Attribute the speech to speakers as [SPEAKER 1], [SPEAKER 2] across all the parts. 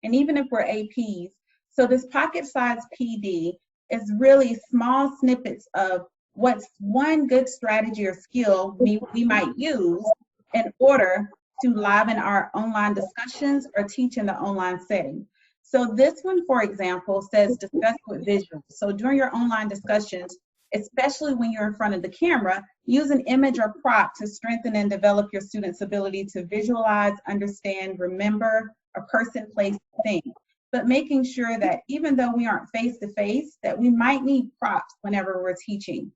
[SPEAKER 1] and even if we're APs. So this pocket-sized PD is really small snippets of what's one good strategy or skill we might use in order to liven our online discussions or teach in the online setting. So this one, for example, says discuss with visuals. So during your online discussions, especially when you're in front of the camera, use an image or prop to strengthen and develop your students' ability to visualize, understand, remember a person, place, thing. But making sure that even though we aren't face-to-face, that we might need props whenever we're teaching.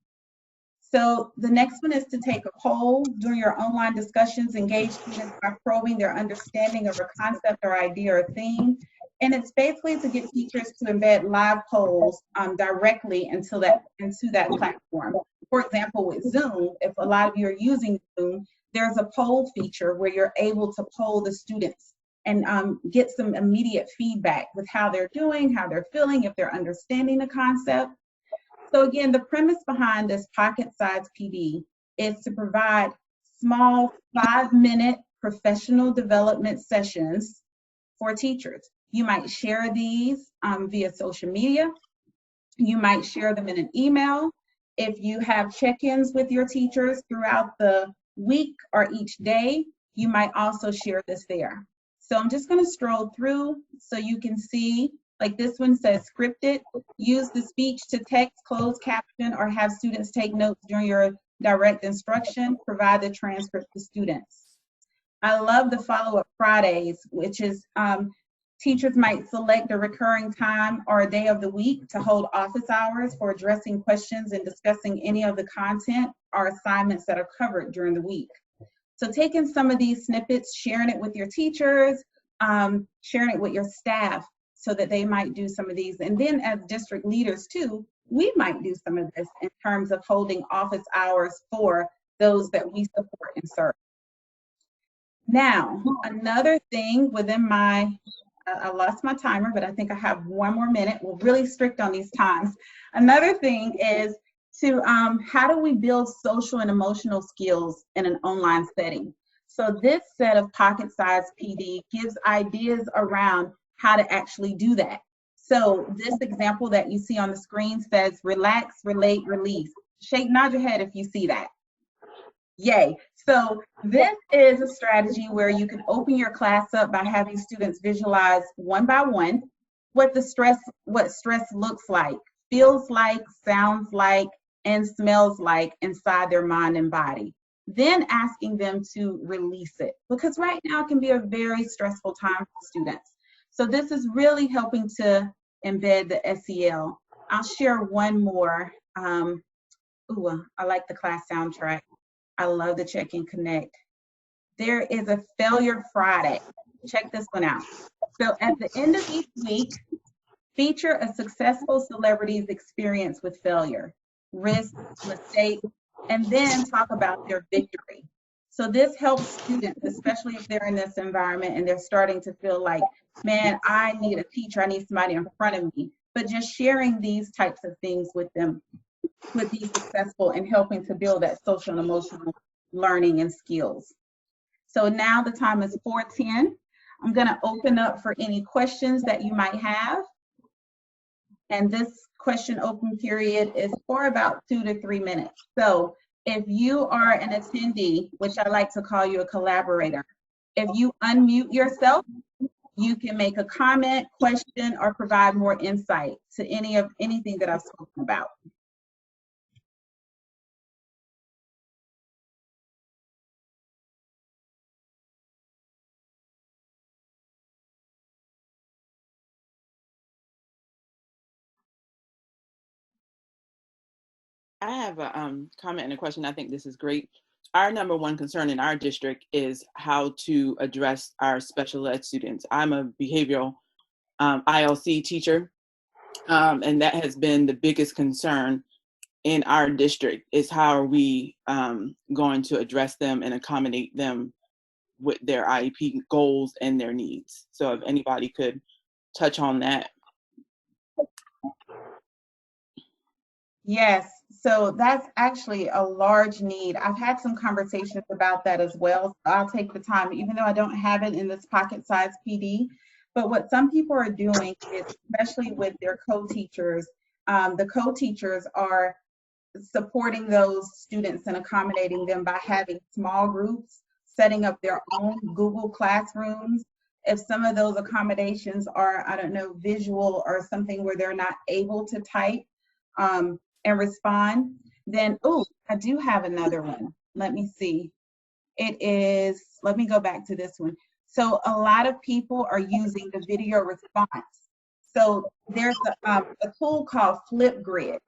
[SPEAKER 1] So the next one is to take a poll during your online discussions, engage students by probing their understanding of a concept or idea or theme. And it's basically to get teachers to embed live polls directly into that platform. For example, with Zoom, if a lot of you are using Zoom, there's a poll feature where you're able to poll the students and get some immediate feedback with how they're doing, how they're feeling, if they're understanding the concept. So again, the premise behind this pocket-sized PD is to provide small 5-minute professional development sessions for teachers. You might share these via social media. You might share them in an email. If you have check-ins with your teachers throughout the week or each day, you might also share this there. So I'm just going to stroll through so you can see. Like this one says scripted, use the speech to text, closed caption, or have students take notes during your direct instruction, provide the transcript to students. I love the follow-up Fridays, which is teachers might select a recurring time or a day of the week to hold office hours for addressing questions and discussing any of the content or assignments that are covered during the week. So taking some of these snippets, sharing it with your teachers, sharing it with your staff, so that they might do some of these. And then as district leaders too, we might do some of this in terms of holding office hours for those that we support and serve. Now, another thing within my, I lost my timer, but I think I have 1 more minute. We're really strict on these times. Another thing is to, how do we build social and emotional skills in an online setting? So this set of pocket-sized PD gives ideas around how to actually do that. So this example that you see on the screen says relax, relate, release. Nod your head if you see that. Yay. So this is a strategy where you can open your class up by having students visualize one by one what stress looks like, feels like, sounds like, and smells like inside their mind and body. Then asking them to release it, because right now it can be a very stressful time for students. So this is really helping to embed the SEL. I'll share one more. I like the class soundtrack. I love the Check and Connect. There is a Failure Friday. Check this one out. So at the end of each week, feature a successful celebrity's experience with failure, risk, mistake, and then talk about their victory. So this helps students, especially if they're in this environment and they're starting to feel like, man, I need a teacher, I need somebody in front of me. But just sharing these types of things with them would be successful in helping to build that social and emotional learning and skills. So now the time is 4:10. I'm gonna open up for any questions that you might have. And this question open period is for about 2 to 3 minutes. So if you are an attendee, which I like to call you a collaborator, if you unmute yourself, you can make a comment, question, or provide more insight to anything that I've spoken about.
[SPEAKER 2] I have a comment and a question. I think this is great. Our number one concern in our district is how to address our special ed students. I'm a behavioral ILC teacher, and that has been the biggest concern in our district, is how are we going to address them and accommodate them with their IEP goals and their needs. So if anybody could touch on that.
[SPEAKER 1] Yes, so that's actually a large need. I've had some conversations about that as well. So I'll take the time, even though I don't have it in this pocket-sized PD, But what some people are doing is, especially with their co-teachers, the co-teachers are supporting those students and accommodating them by having small groups, setting up their own Google classrooms. If some of those accommodations are, I don't know, visual or something where they're not able to type and respond, then, oh, I do have another one. Let me see. It is, let me go back to this one. So a lot of people are using the video response. So there's a tool called Flipgrid.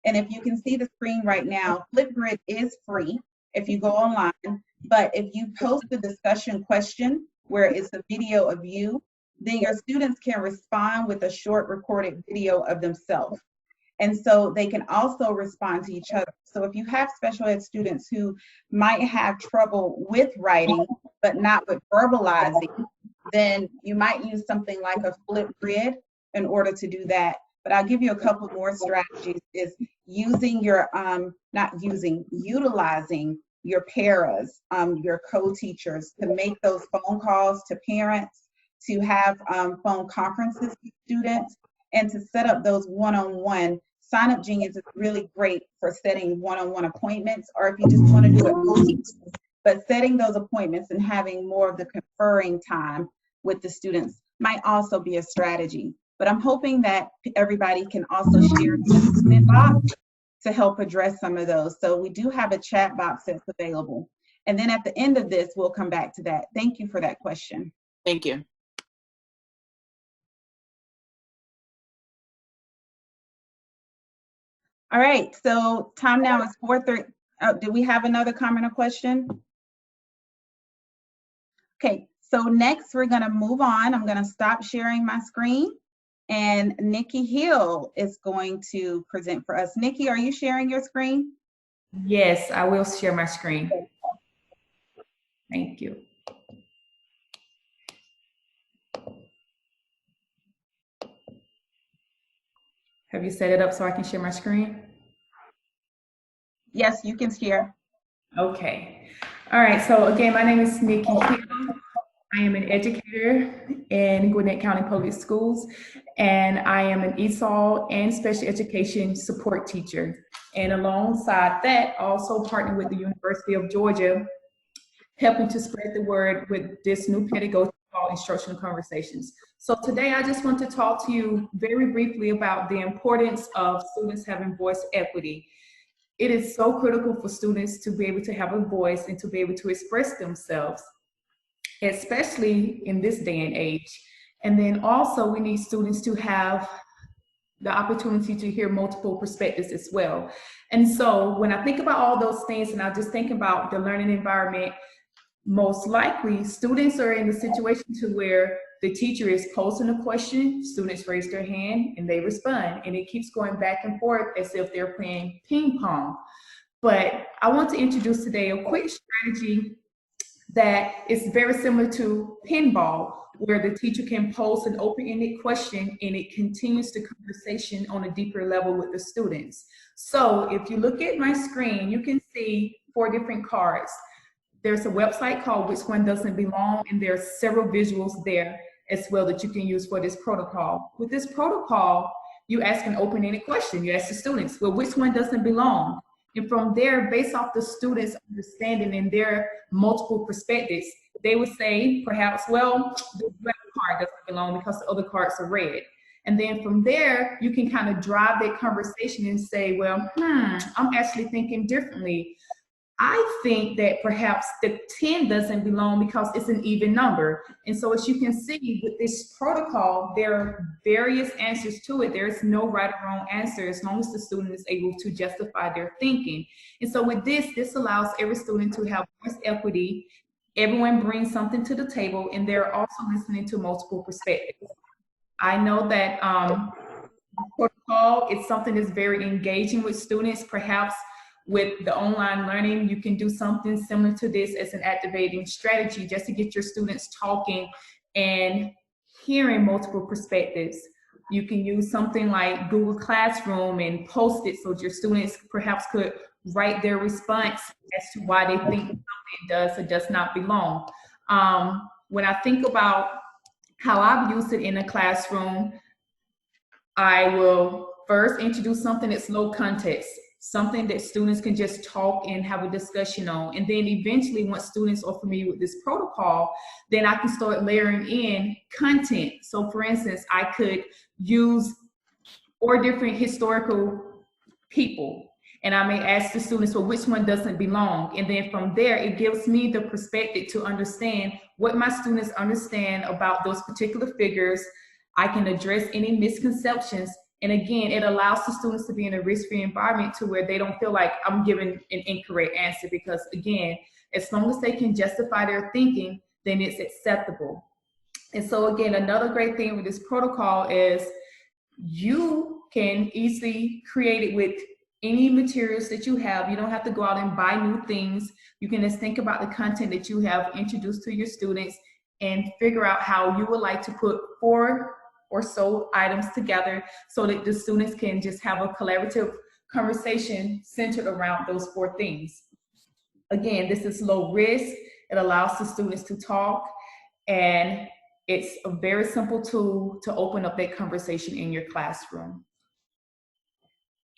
[SPEAKER 1] And if you can see the screen right now, Flipgrid is free if you go online. But if you post a discussion question where it's a video of you, then your students can respond with a short recorded video of themselves. And so they can also respond to each other. So if you have special ed students who might have trouble with writing, but not with verbalizing, then you might use something like a Flipgrid in order to do that. But I'll give you a couple more strategies, is using your, utilizing your paras, your co-teachers to make those phone calls to parents, to have phone conferences with students, and to set up those one-on-one. Sign Up Genius is really great for setting one-on-one appointments, or if you just want to do it, but setting those appointments and having more of the conferring time with the students might also be a strategy. But I'm hoping that everybody can also share in the comment box to help address some of those. So we do have a chat box that's available. And then at the end of this, we'll come back to that. Thank you for that question.
[SPEAKER 2] Thank you.
[SPEAKER 1] All right, so time now is 4:30. Do we have another comment or question? Okay, so next we're gonna move on. I'm gonna stop sharing my screen, and Niki Hill is going to present for us. Niki, are you sharing your screen?
[SPEAKER 3] Yes, I will share my screen. Thank you. Have you set it up so I can share my screen?
[SPEAKER 1] Yes, you can share.
[SPEAKER 3] Okay. All right. So again, my name is Niki Hill. I am an educator in Gwinnett County Public Schools, and I am an ESOL and special education support teacher. And alongside that, also partner with the University of Georgia, helping to spread the word with this new pedagogy called Instructional Conversations. So today I just want to talk to you very briefly about the importance of students having voice equity. It is so critical for students to be able to have a voice and to be able to express themselves, especially in this day and age. And then also we need students to have the opportunity to hear multiple perspectives as well. And so when I think about all those things, and I just think about the learning environment, most likely students are in the situation to where the teacher is posing a question, students raise their hand and they respond, and it keeps going back and forth as if they're playing ping pong. But I want to introduce today a quick strategy that is very similar to pinball, where the teacher can pose an open-ended question and it continues the conversation on a deeper level with the students. So if you look at my screen, you can see 4 different cards. There's a website called Which One Doesn't Belong, and there are several visuals there as well that you can use for this protocol. With this protocol, you ask an open-ended question. You ask the students, well, which one doesn't belong? And from there, based off the students' understanding and their multiple perspectives, they would say, perhaps, well, the red card doesn't belong because the other cards are red. And then from there, you can kind of drive that conversation and say, well, I'm actually thinking differently. I think that perhaps the 10 doesn't belong because it's an even number. And so as you can see with this protocol, there are various answers to it. There's no right or wrong answer as long as the student is able to justify their thinking. And so with this allows every student to have voice equity. Everyone brings something to the table, and they're also listening to multiple perspectives. I know that protocol is something that's very engaging with students. Perhaps with the online learning, you can do something similar to this as an activating strategy just to get your students talking and hearing multiple perspectives. You can use something like Google Classroom and post it so your students perhaps could write their response as to why they think something does or does not belong. When I think about how I've used it in a classroom, I will first introduce something that's low context, something that students can just talk and have a discussion on. And then eventually, once students are familiar with this protocol, then I can start layering in content. So for instance, I could use 4 different historical people, and I may ask the students, well, which one doesn't belong? And then from there, it gives me the perspective to understand what my students understand about those particular figures. I can address any misconceptions. And again, it allows the students to be in a risk-free environment to where they don't feel like I'm giving an incorrect answer, because again, as long as they can justify their thinking, then it's acceptable. And so again, another great thing with this protocol is you can easily create it with any materials that you have. You don't have to go out and buy new things. You can just think about the content that you have introduced to your students and figure out how you would like to put 4 or so items together so that the students can just have a collaborative conversation centered around those 4 things. Again, this is low risk. It allows the students to talk, and it's a very simple tool to open up that conversation in your classroom.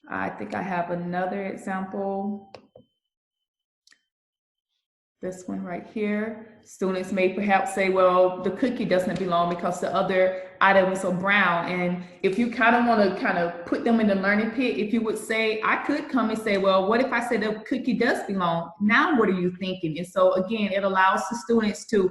[SPEAKER 3] I think I have another example. This one right here. Students may perhaps say, well, the cookie doesn't belong because the other items are brown. And if you kind of want to kind of put them in the learning pit, if you would say, I could come and say, well, what if I said the cookie does belong? Now what are you thinking? And so again, it allows the students to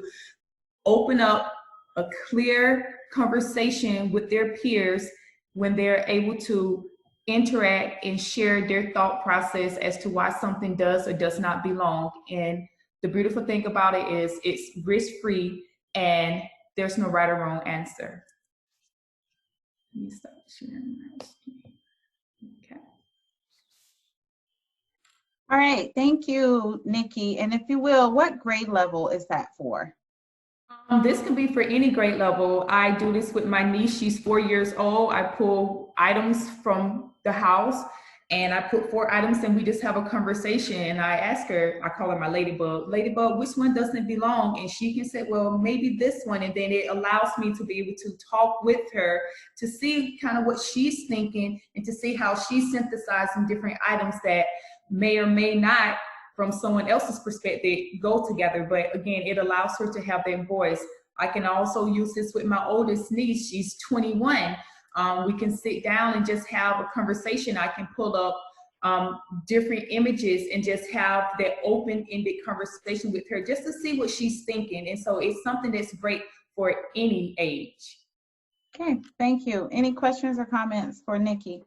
[SPEAKER 3] open up a clear conversation with their peers when they're able to interact and share their thought process as to why something does or does not belong. And the beautiful thing about it is it's risk-free and there's no right or wrong answer. Let me stop sharing my screen. Okay.
[SPEAKER 1] All right, thank you, Niki. And if you will, what grade level is that for?
[SPEAKER 3] This can be for any grade level. I do this with my niece. She's 4 years old. I pull items from the house and I put 4 items and we just have a conversation. And I ask her, I call her my ladybug, which one doesn't belong? And she can say, well, maybe this one. And then it allows me to be able to talk with her to see kind of what she's thinking and to see how she's synthesizing different items that may or may not, from someone else's perspective, go together. But again, it allows her to have their voice. I can also use this with my oldest niece. She's 21. We can sit down and just have a conversation. I can pull up different images and just have that open-ended conversation with her just to see what she's thinking. And so it's something that's great for any age.
[SPEAKER 1] Okay, thank you. Any questions or comments for Niki?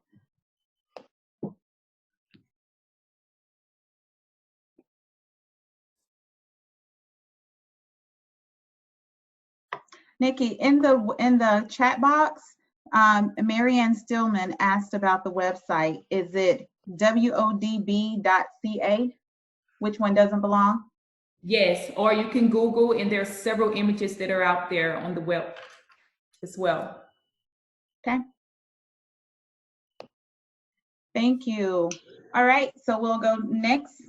[SPEAKER 1] Niki, in the chat box, Marianne Stillman asked about the website. Is it wodb.ca? Which one doesn't belong?
[SPEAKER 3] Yes, or you can Google, and there are several images that are out there on the web as well.
[SPEAKER 1] Okay. Thank you. All right, so we'll go next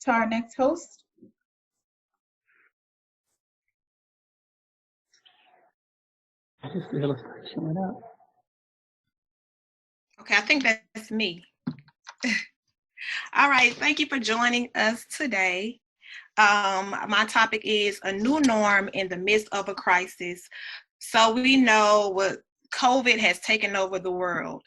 [SPEAKER 1] to our next host.
[SPEAKER 4] Just the illustration went up.
[SPEAKER 5] Okay, I think that's me. All right, thank you for joining us today. My topic is a new norm in the midst of a crisis. So we know what COVID has taken over the world.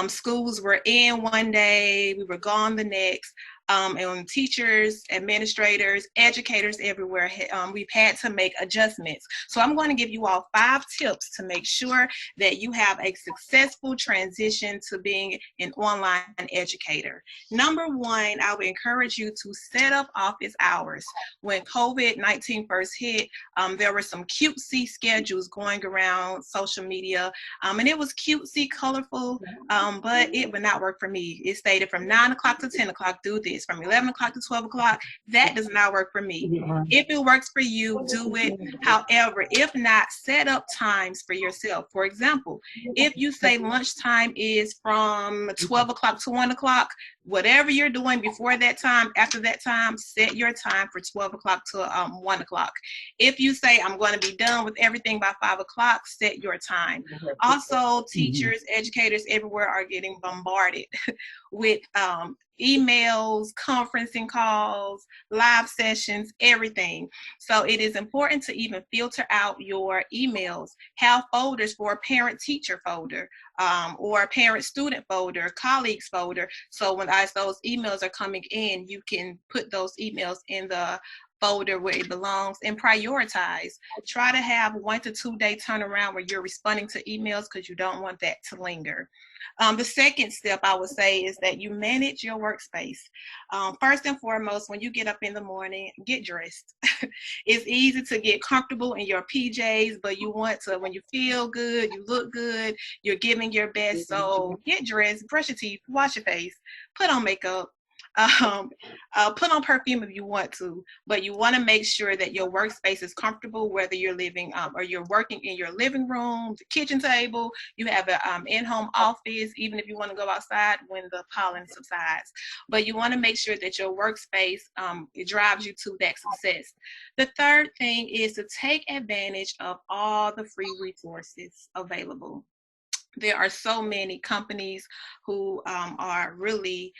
[SPEAKER 5] Schools were in one day, we were gone the next. And teachers, administrators, educators everywhere, we've had to make adjustments. So I'm going to give you all 5 tips to make sure that you have a successful transition to being an online educator. Number 1, I would encourage you to set up office hours. When COVID-19 first hit, there were some cutesy schedules going around social media, and it was cutesy, colorful, but it would not work for me. It stated from 9 o'clock to 10 o'clock, do this. is from 11 o'clock to 12 o'clock. That does not work for me. If it works for you, do it. However, if not, set up times for yourself. For example, if you say lunchtime is from 12 o'clock to 1 o'clock, whatever you're doing before that time, after that time, set your time for 12 o'clock to 1 o'clock. If you say I'm going to be done with everything by 5 o'clock, set your time. Also, teachers, educators everywhere are getting bombarded with emails, conferencing calls, live sessions, everything. So it is important to even filter out your emails. Have folders for a parent-teacher folder, or a parent-student folder, colleagues folder. So when those emails are coming in, you can put those emails in the folder where it belongs and prioritize. Try to have 1 to 2 day turnaround where you're responding to emails, because you don't want that to linger. The second step I would say is that you manage your workspace. First and foremost, when you get up in the morning, get dressed. It's easy to get comfortable in your PJs, but you want to, when you feel good, you look good, you're giving your best. So get dressed, brush your teeth, wash your face, put on makeup. Put on perfume if you want to, but you want to make sure that your workspace is comfortable, whether you're living or you're working in your living room, the kitchen table, you have an in-home office, even if you want to go outside when the pollen subsides. But you want to make sure that your workspace, it drives you to that success. The third thing is to take advantage of all the free resources available. There are so many companies who are really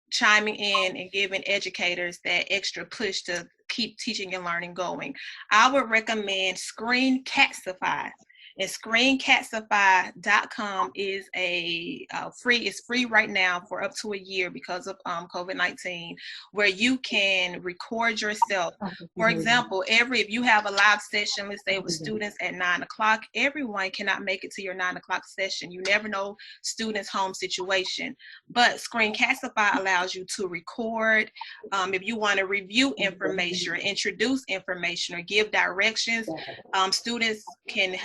[SPEAKER 5] chiming in and giving educators that extra push to keep teaching and learning going. I would recommend Screencastify. And Screencastify.com is it's free right now for up to a year because of COVID-19, where you can record yourself. For example, if you have a live session, let's say with students at 9 o'clock, everyone cannot make it to your 9 o'clock session. You never know students' home situation. But Screencastify allows you to record. If you want to review information or introduce information or give directions, students can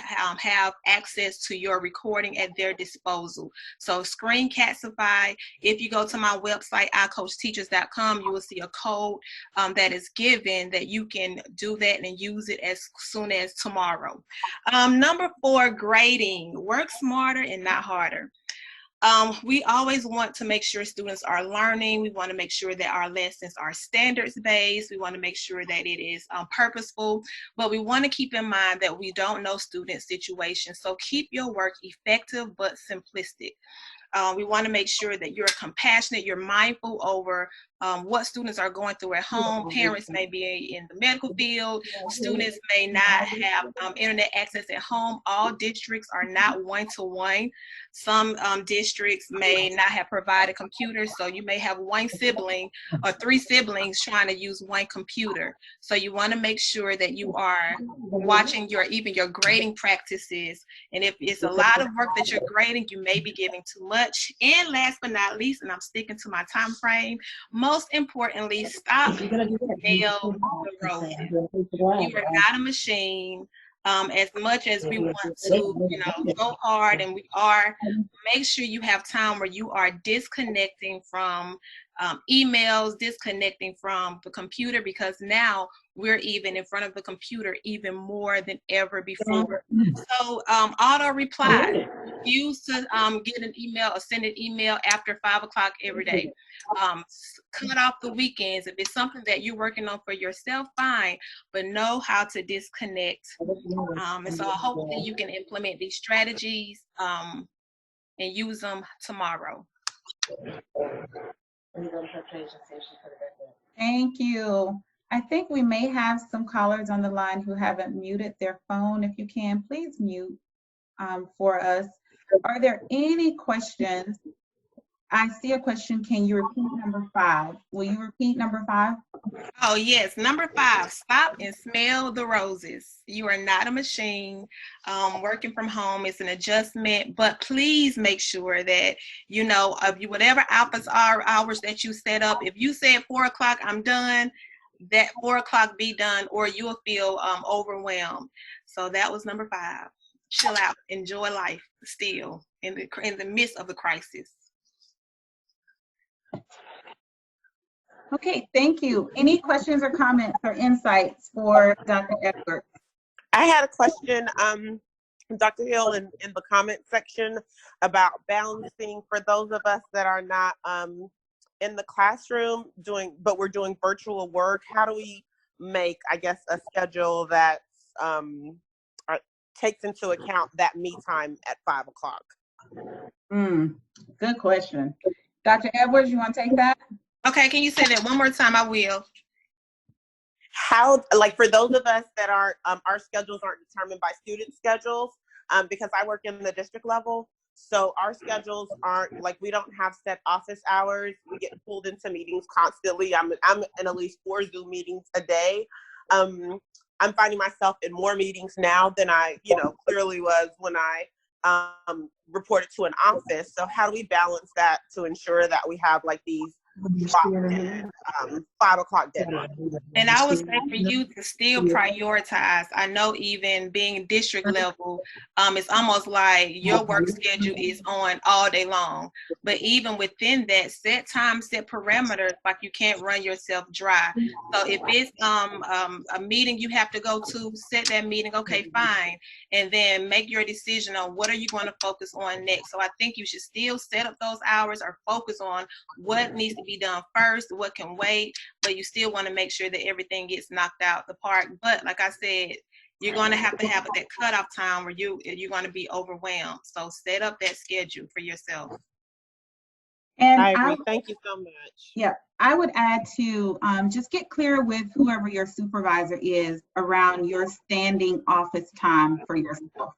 [SPEAKER 5] have access to your recording at their disposal. So Screencastify, if you go to my website, iCoachTeachers.com, you will see a code that is given that you can do that and use it as soon as tomorrow. Number 4, grading. Work smarter and not harder. We always want to make sure students are learning. We want to make sure that our lessons are standards-based. We want to make sure that it is purposeful, but we want to keep in mind that we don't know student situations. So keep your work effective but simplistic. We want to make sure that you're compassionate, you're mindful over what students are going through at home. Parents may be in the medical field. Students may not have internet access at home. All districts are not one-to-one. Some districts may not have provided computers, so you may have one sibling or 3 siblings trying to use one computer. So you want to make sure that you are watching your grading practices. And if it's a lot of work that you're grading, you may be giving too much. And last but not least, and I'm sticking to my time frame, most importantly, stop nail the roses. You are not a machine. As much as we want to, go hard, and we are, make sure you have time where you are disconnecting from emails, disconnecting from the computer, because now we're even in front of the computer even more than ever before. So auto reply. Use to get an email or send an email after 5 o'clock every day. Cut off the weekends. If it's something that you're working on for yourself, fine, but know how to disconnect. And so hopefully you can implement these strategies and use them tomorrow.
[SPEAKER 1] Thank you. I think we may have some callers on the line who haven't muted their phone. If you can, please mute for us. Are there any questions? I see a question. Can you repeat number 5? Will you repeat number 5?
[SPEAKER 5] Oh, yes. Number 5, stop and smell the roses. You are not a machine. Working from home is an adjustment, but please make sure that, whatever hours that you set up, if you say at 4 o'clock, I'm done, that 4 o'clock be done, or you'll feel overwhelmed. So that was number 5. Chill out, enjoy life still in the midst of the crisis.
[SPEAKER 1] Okay, thank you. Any questions or comments or insights for Dr. Edwards?
[SPEAKER 6] I had a question, Dr. Hill, in the comment section about balancing for those of us that are not in the classroom but we're doing virtual work. How do we make, I guess, a schedule that takes into account that me time at 5 o'clock?
[SPEAKER 1] Good question. Dr. Edwards, you want to take that?
[SPEAKER 5] Okay, can you say that one more time? I will.
[SPEAKER 6] How, like, for those of us that aren't, our schedules aren't determined by student schedules, because I work in the district level, so our schedules aren't, like, we don't have set office hours. We get pulled into meetings constantly. I'm in at least 4 Zoom meetings a day. I'm finding myself in more meetings now than I, clearly was when I reported to an office. So how do we balance that to ensure that we have, like, these 5 o'clock deadline?
[SPEAKER 5] And I would say for you to still prioritize. I know even being district level, it's almost like your work schedule is on all day long. But even within that, set time, set parameters, like you can't run yourself dry. So if it's a meeting you have to go to, set that meeting, okay, fine. And then make your decision on what are you going to focus on next. So I think you should still set up those hours or focus on what needs to be done first, what can wait, but you still want to make sure that everything gets knocked out the park. But like I said, you're going to have that cutoff time where you're going to be overwhelmed. So set up that schedule for yourself.
[SPEAKER 1] And
[SPEAKER 6] I agree. Thank you so much.
[SPEAKER 1] Yeah, I would add to just get clear with whoever your supervisor is around your standing office time for yourself.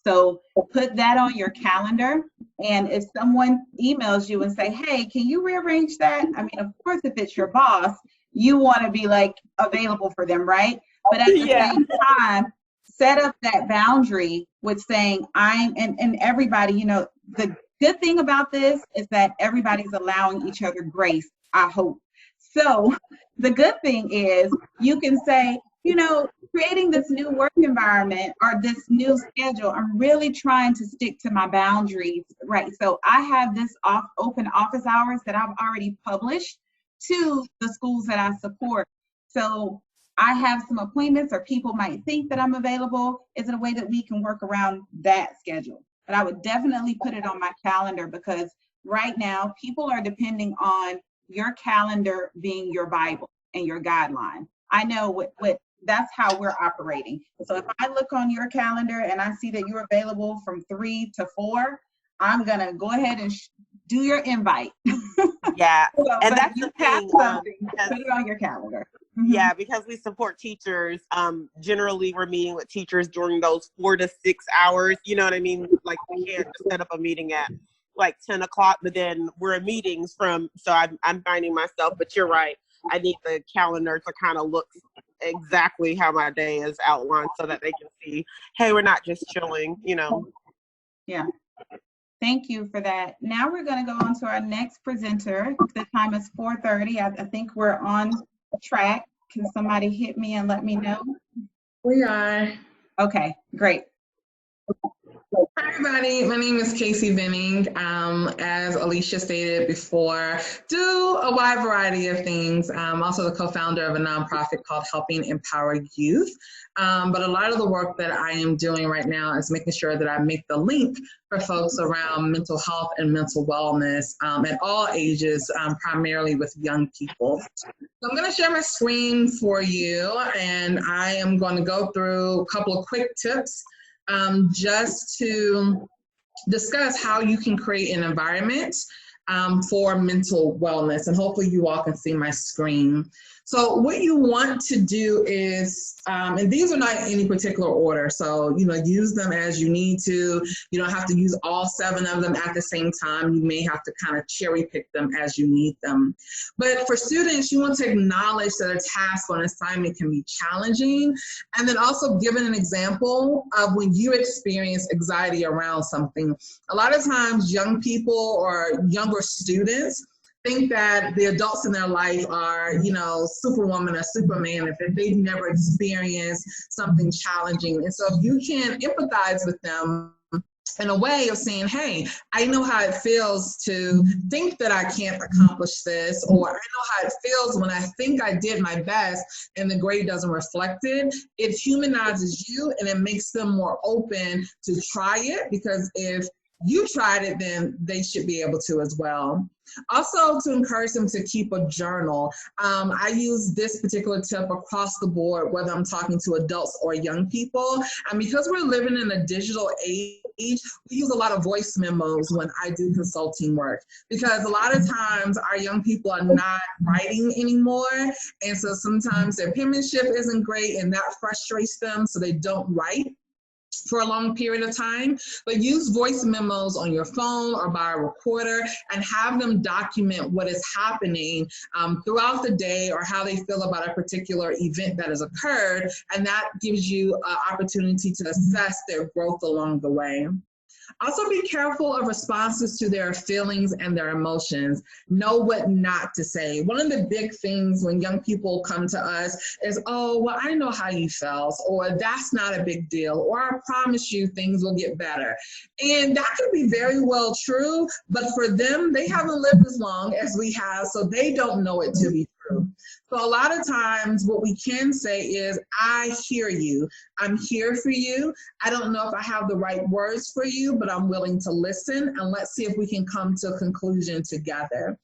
[SPEAKER 1] So put that on your calendar. And if someone emails you and say, hey, can you rearrange that? I mean, of course, if it's your boss, you want to be like available for them, right? But at the same time, set up that boundary with saying and everybody, the good thing about this is that everybody's allowing each other grace, I hope. So the good thing is you can say, creating this new work environment or this new schedule, I'm really trying to stick to my boundaries, right? So I have this open office hours that I've already published to the schools that I support. So I have some appointments or people might think that I'm available. Is it a way that we can work around that schedule? But I would definitely put it on my calendar because right now people are depending on your calendar being your Bible and your guideline. I know what that's how we're operating. So if I look on your calendar and I see that you're available from 3 to 4, I'm gonna go ahead and do your invite.
[SPEAKER 6] Yeah,
[SPEAKER 1] So,
[SPEAKER 6] and that's the thing.
[SPEAKER 1] Put it on your calendar.
[SPEAKER 6] Yeah, because we support teachers. Generally, we're meeting with teachers during those 4 to 6 hours. You know what I mean? Like we can't just set up a meeting at like 10 o'clock, but then we're in meetings so I'm finding myself. But you're right. I need the calendar to kind of look exactly how my day is outlined so that they can see, hey, we're not just chilling,
[SPEAKER 1] Yeah. Thank you for that. Now we're going to go on to our next presenter. The time is 4:30. I think we're on track. Can somebody hit me and let me know?
[SPEAKER 7] We are.
[SPEAKER 1] Okay, great.
[SPEAKER 7] Hi, everybody. My name is KaCey Venning. As Alisha stated before, do a wide variety of things. I'm also the co-founder of a nonprofit called Helping Empower Youth. But a lot of the work that I am doing right now is making sure that I make the link for folks around mental health and mental wellness at all ages, primarily with young people. So I'm going to share my screen for you, and I am going to go through a couple of quick tips just to discuss how you can create an environment for mental wellness. And hopefully you all can see my screen. So what you want to do is, and these are not in any particular order, so use them as you need to. You don't have to use all 7 of them at the same time. You may have to kind of cherry pick them as you need them. But for students, you want to acknowledge that a task or an assignment can be challenging, and then also giving an example of when you experience anxiety around something. A lot of times young people or younger students think that the adults in their life are, Superwoman or Superman, if they've never experienced something challenging. And so if you can empathize with them in a way of saying, hey, I know how it feels to think that I can't accomplish this, or I know how it feels when I think I did my best and the grade doesn't reflect it. It humanizes you and it makes them more open to try it, because if you tried it, then they should be able to as well. Also, to encourage them to keep a journal. I use this particular tip across the board, whether I'm talking to adults or young people. And because we're living in a digital age, we use a lot of voice memos when I do consulting work, because a lot of times our young people are not writing anymore. And so sometimes their penmanship isn't great and that frustrates them, so they don't write for a long period of time. But use voice memos on your phone or by a recorder and have them document what is happening throughout the day, or how they feel about a particular event that has occurred. And that gives you an opportunity to assess their growth along the way. Also, be careful of responses to their feelings and their emotions. Know what not to say. One of the big things when young people come to us is, oh, well, I know how you felt, or that's not a big deal, or I promise you things will get better. And that could be very well true, but for them, they haven't lived as long as we have, so they don't know it to be true. So a lot of times what we can say is, I hear you. I'm here for you. I don't know if I have the right words for you, but I'm willing to listen, and let's see if we can come to a conclusion together.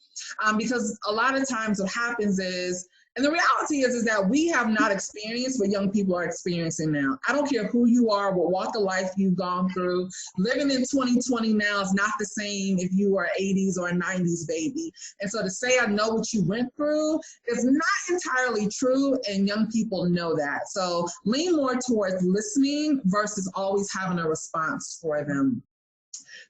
[SPEAKER 7] Because a lot of times what happens is, and the reality is that we have not experienced what young people are experiencing now. I don't care who you are, what walk of life you've gone through. Living in 2020 now is not the same if you were 80s or a 90s baby. And so to say I know what you went through is not entirely true, and young people know that. So lean more towards listening versus always having a response for them.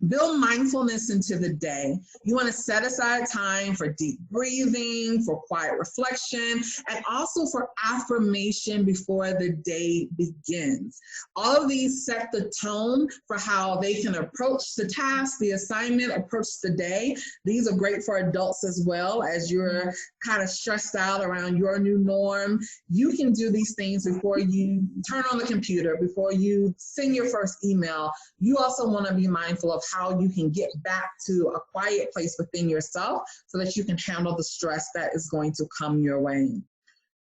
[SPEAKER 7] Build mindfulness into the day. You want to set aside time for deep breathing, for quiet reflection, and also for affirmation before the day begins. All of these set the tone for how they can approach the task, the assignment, approach the day. These are great for adults as well. As you're kind of stressed out around your new norm, you can do these things before you turn on the computer, before you send your first email. You also want to be mindful of how you can get back to a quiet place within yourself so that you can handle the stress that is going to come your way.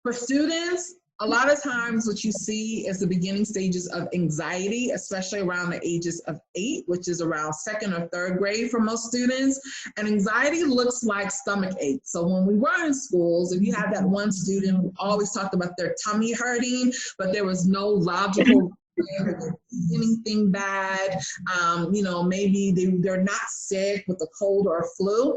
[SPEAKER 7] For students, a lot of times what you see is the beginning stages of anxiety, especially around the ages of 8, which is around 2nd or 3rd grade for most students. And anxiety looks like stomach ache. So when we were in schools, if you had that one student who always talked about their tummy hurting, but there was no logical anything bad, maybe they're not sick with a cold or a flu.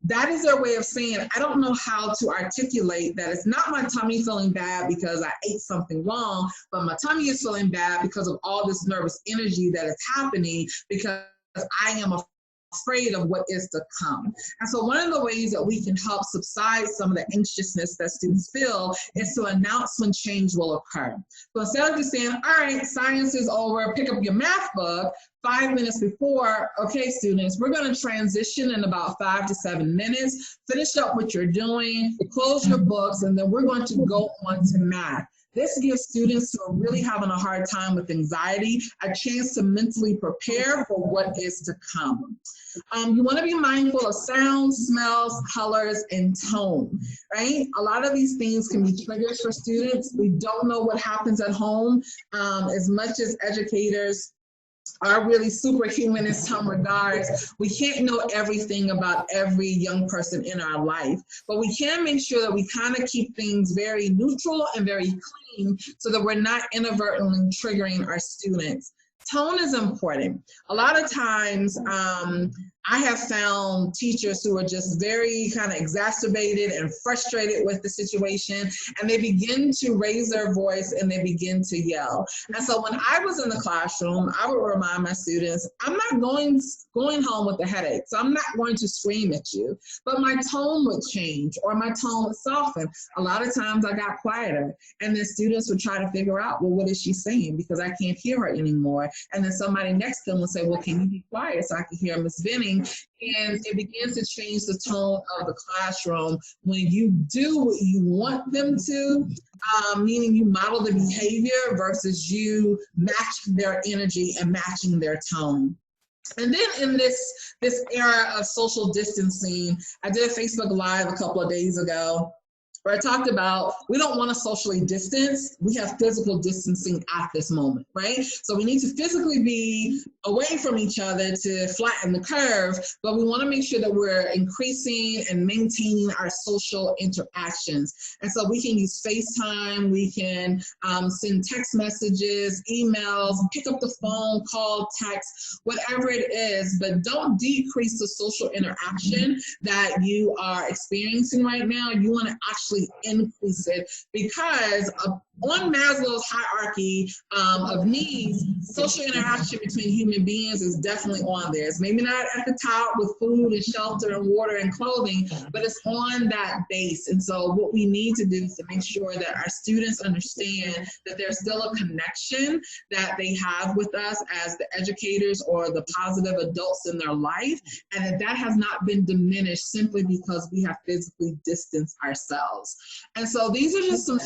[SPEAKER 7] That is their way of saying, I don't know how to articulate that it's not my tummy feeling bad because I ate something wrong, but my tummy is feeling bad because of all this nervous energy that is happening because I am afraid of what is to come. And so one of the ways that we can help subside some of the anxiousness that students feel is to announce when change will occur. So instead of just saying, all right, science is over, pick up your math book, 5 minutes before, okay, students, we're going to transition in about 5 to 7 minutes, finish up what you're doing, close your books, and then we're going to go on to math. This gives students who are really having a hard time with anxiety a chance to mentally prepare for what is to come. You want to be mindful of sounds, smells, colors, and tone, right? A lot of these things can be triggers for students. We don't know what happens at home. As much as educators are really superhuman in some regards, we can't know everything about every young person in our life, but we can make sure that we kind of keep things very neutral and very clean so that we're not inadvertently triggering our students. Tone is important. A lot of times, I have found teachers who are just very kind of exacerbated and frustrated with the situation, and they begin to raise their voice and they begin to yell. And so when I was in the classroom, I would remind my students, I'm not going home with a headache, so I'm not going to scream at you, but my tone would change or my tone would soften. A lot of times I got quieter, and then students would try to figure out, well, what is she saying? Because I can't hear her anymore. And then somebody next to them would say, well, can you be quiet so I can hear Miss Venning? And it begins to change the tone of the classroom when you do what you want them to, meaning you model the behavior versus you matching their energy and matching their tone. And then in this era of social distancing, I did a Facebook Live a couple of days ago where I talked about we don't want to socially distance. We have physical distancing at this moment, right? So we need to physically be away from each other to flatten the curve, but we want to make sure that we're increasing and maintaining our social interactions. And so we can use FaceTime, we can send text messages, emails, pick up the phone, call, text, whatever it is, but don't decrease the social interaction that you are experiencing right now. You want to actually increase it, because on Maslow's hierarchy of needs, social interaction between human beings is definitely on there. It's maybe not at the top with food and shelter and water and clothing, but it's on that base. And so what we need to do is to make sure that our students understand that there's still a connection that they have with us as the educators or the positive adults in their life, and that has not been diminished simply because we have physically distanced ourselves. And so these are just some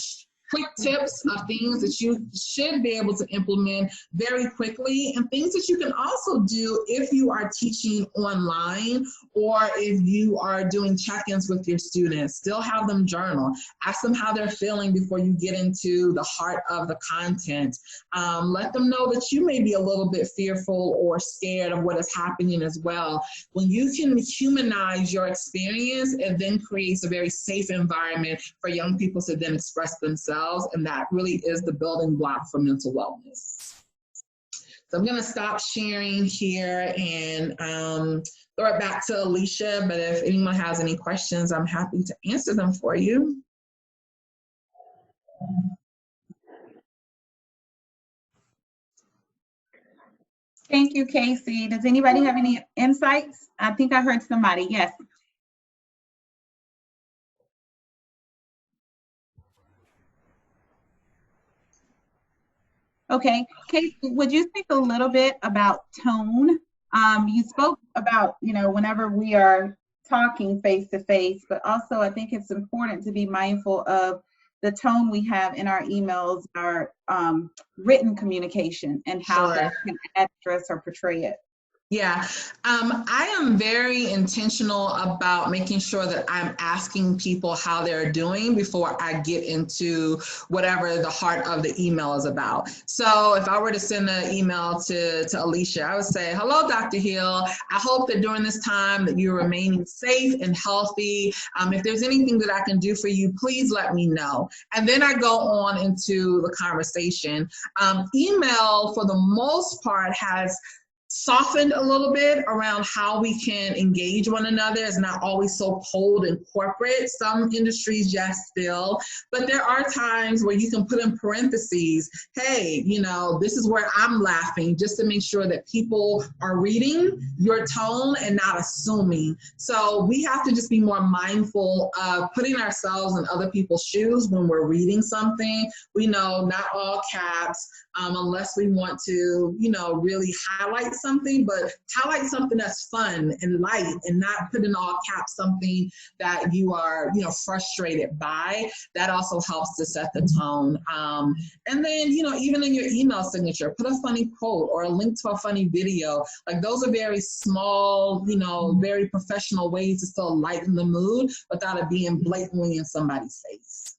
[SPEAKER 7] quick tips of things that you should be able to implement very quickly, and things that you can also do if you are teaching online or if you are doing check-ins with your students. Still have them journal. Ask them how they're feeling before you get into the heart of the content. Let them know that you may be a little bit fearful or scared of what is happening as well. When you can humanize your experience, it then creates a very safe environment for young people to then express themselves. And that really is the building block for mental wellness. So I'm going to stop sharing here and throw it back to Alisha. But if anyone has any questions, I'm happy to answer them for you.
[SPEAKER 1] Thank you, KaCey. Does anybody have any insights? I think I heard somebody. Yes. Okay, KaCey, would you speak a little bit about tone? You spoke about, whenever we are talking face to face, but also I think it's important to be mindful of the tone we have in our emails, our written communication, and how that can address or portray it.
[SPEAKER 7] Yeah, I am very intentional about making sure that I'm asking people how they're doing before I get into whatever the heart of the email is about. So if I were to send an email to Alisha, I would say, hello, Dr. Hill. I hope that during this time that you're remaining safe and healthy. If there's anything that I can do for you, please let me know. And then I go on into the conversation. Email, for the most part, has softened a little bit around how we can engage one another. It's not always so cold and corporate. Some industries, yes, still, but there are times where you can put in parentheses, hey, this is where I'm laughing, just to make sure that people are reading your tone and not assuming. So we have to just be more mindful of putting ourselves in other people's shoes when we're reading something. We know not all caps, unless we want to, really highlight something, but highlight something that's fun and light, and not put in all caps something that you are, frustrated by. That also helps to set the tone. And then, even in your email signature, put a funny quote or a link to a funny video. Like, those are very small, very professional ways to still lighten the mood without it being blatantly in somebody's face.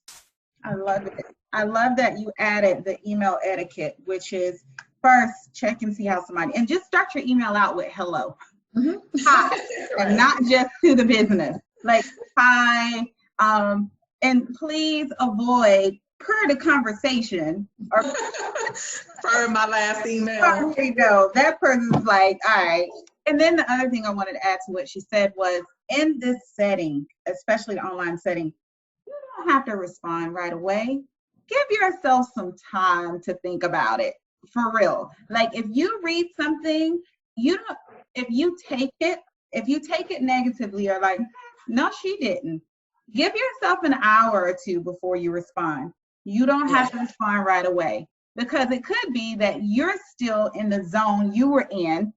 [SPEAKER 1] I love it. I love that you added the email etiquette, which is first check and see how somebody, and just start your email out with hello. Mm-hmm. Hi, right. And not just to the business. Like, hi, and please avoid per the conversation or
[SPEAKER 7] per my last email.
[SPEAKER 1] There you go. That person's like, all right. And then the other thing I wanted to add to what she said was, in this setting, especially the online setting, you don't have to respond right away. Give yourself some time to think about it, for real. Like, if you read something, if you take it negatively, or like, no, she didn't, give yourself an hour or two before you respond. You don't have to respond right away, because it could be that you're still in the zone you were in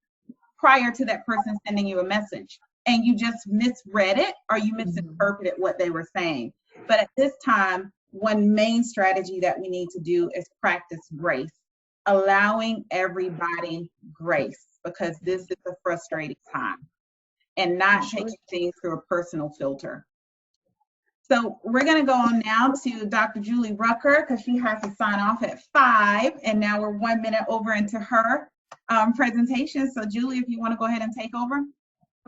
[SPEAKER 1] prior to that person sending you a message, and you just misread it or you misinterpreted what they were saying. But at this time, one main strategy that we need to do is practice grace, allowing everybody grace. because this is a frustrating time, and not taking things through a personal filter. So we're going to go on now to Dr. Julie Rucker, because she has to sign off at 5, and now we're 1 minute over into her presentation. So Julie, if you want to go ahead and take over.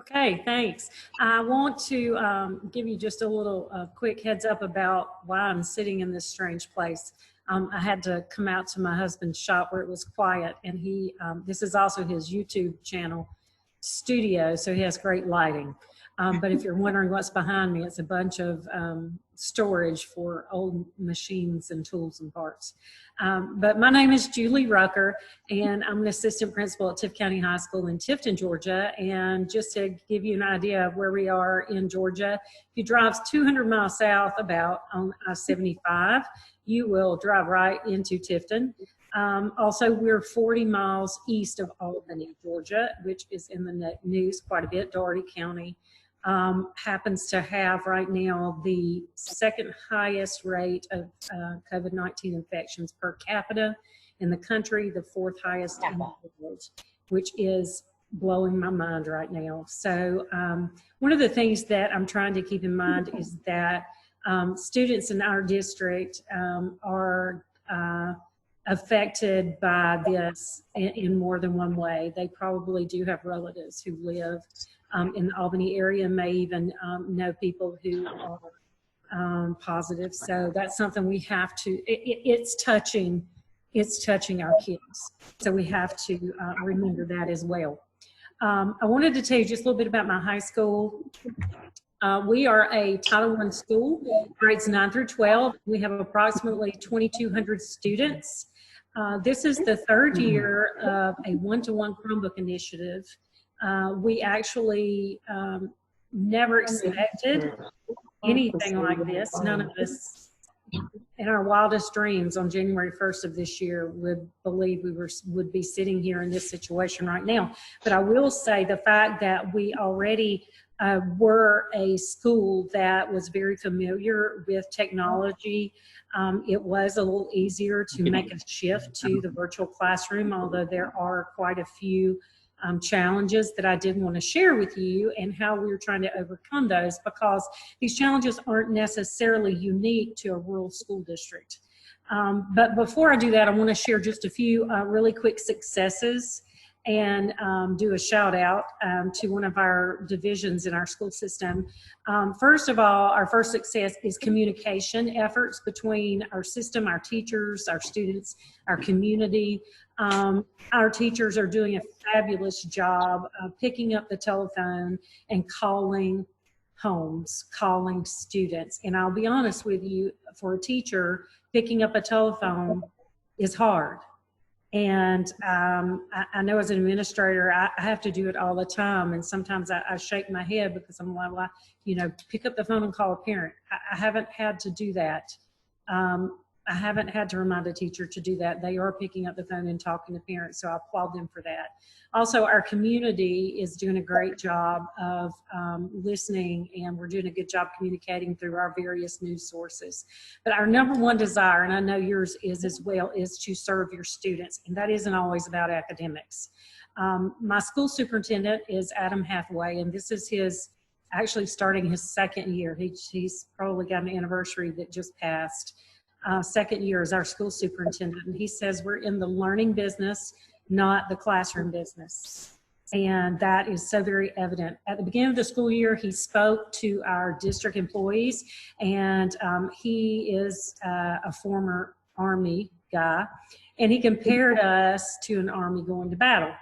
[SPEAKER 8] Okay, thanks. I want to give you just a little quick heads up about why I'm sitting in this strange place. I had to come out to my husband's shop where it was quiet, and he, this is also his YouTube channel studio, so he has great lighting. But if you're wondering what's behind me, it's a bunch of storage for old machines and tools and parts. But my name is Julie Rucker, and I'm an assistant principal at Tift County High School in Tifton, Georgia. And just to give you an idea of where we are in Georgia, if you drive 200 miles south about on I-75, you will drive right into Tifton. Also, we're 40 miles east of Albany, Georgia, which is in the news quite a bit. Doherty County happens to have right now the second highest rate of COVID-19 infections per capita in the country, the 4th highest in the world, which is blowing my mind right now. So one of the things that I'm trying to keep in mind is that students in our district are affected by this in more than one way. They probably do have relatives who live in the Albany area, may even know people who are positive. So that's something we have to, it's touching our kids. So we have to remember that as well. I wanted to tell you just a little bit about my high school. We are a Title I school, grades 9 through 12. We have approximately 2,200 students. This is the 3rd year of a one-to-one Chromebook initiative. We actually never expected anything like this. None of us in our wildest dreams on January 1st of this year would believe we would be sitting here in this situation right now. But I will say the fact that we already were a school that was very familiar with technology, it was a little easier to make a shift to the virtual classroom, although there are quite a few challenges that I did want to share with you and how we were trying to overcome those, because these challenges aren't necessarily unique to a rural school district. But before I do that, I want to share just a few really quick successes and do a shout out to one of our divisions in our school system. First of all, our first success is communication efforts between our system, our teachers, our students, our community. Our teachers are doing a fabulous job of picking up the telephone and calling homes, calling students. And I'll be honest with you, for a teacher, picking up a telephone is hard. And I know as an administrator, I have to do it all the time. And sometimes I shake my head because I'm like, well, you know, pick up the phone and call a parent. I haven't had to do that. I haven't had to remind a teacher to do that. They are picking up the phone and talking to parents, so I applaud them for that. Also, our community is doing a great job of listening, and we're doing a good job communicating through our various news sources. But our number one desire, and I know yours is as well, is to serve your students, and that isn't always about academics. My school superintendent is Adam Hathaway, and this is his actually starting his 2nd year. He's probably got an anniversary that just passed. 2nd year as our school superintendent, and he says we're in the learning business, not the classroom business. And that is so very evident. At the beginning of the school year, he spoke to our district employees, and he is a former Army guy, and he compared us to an Army going to battle.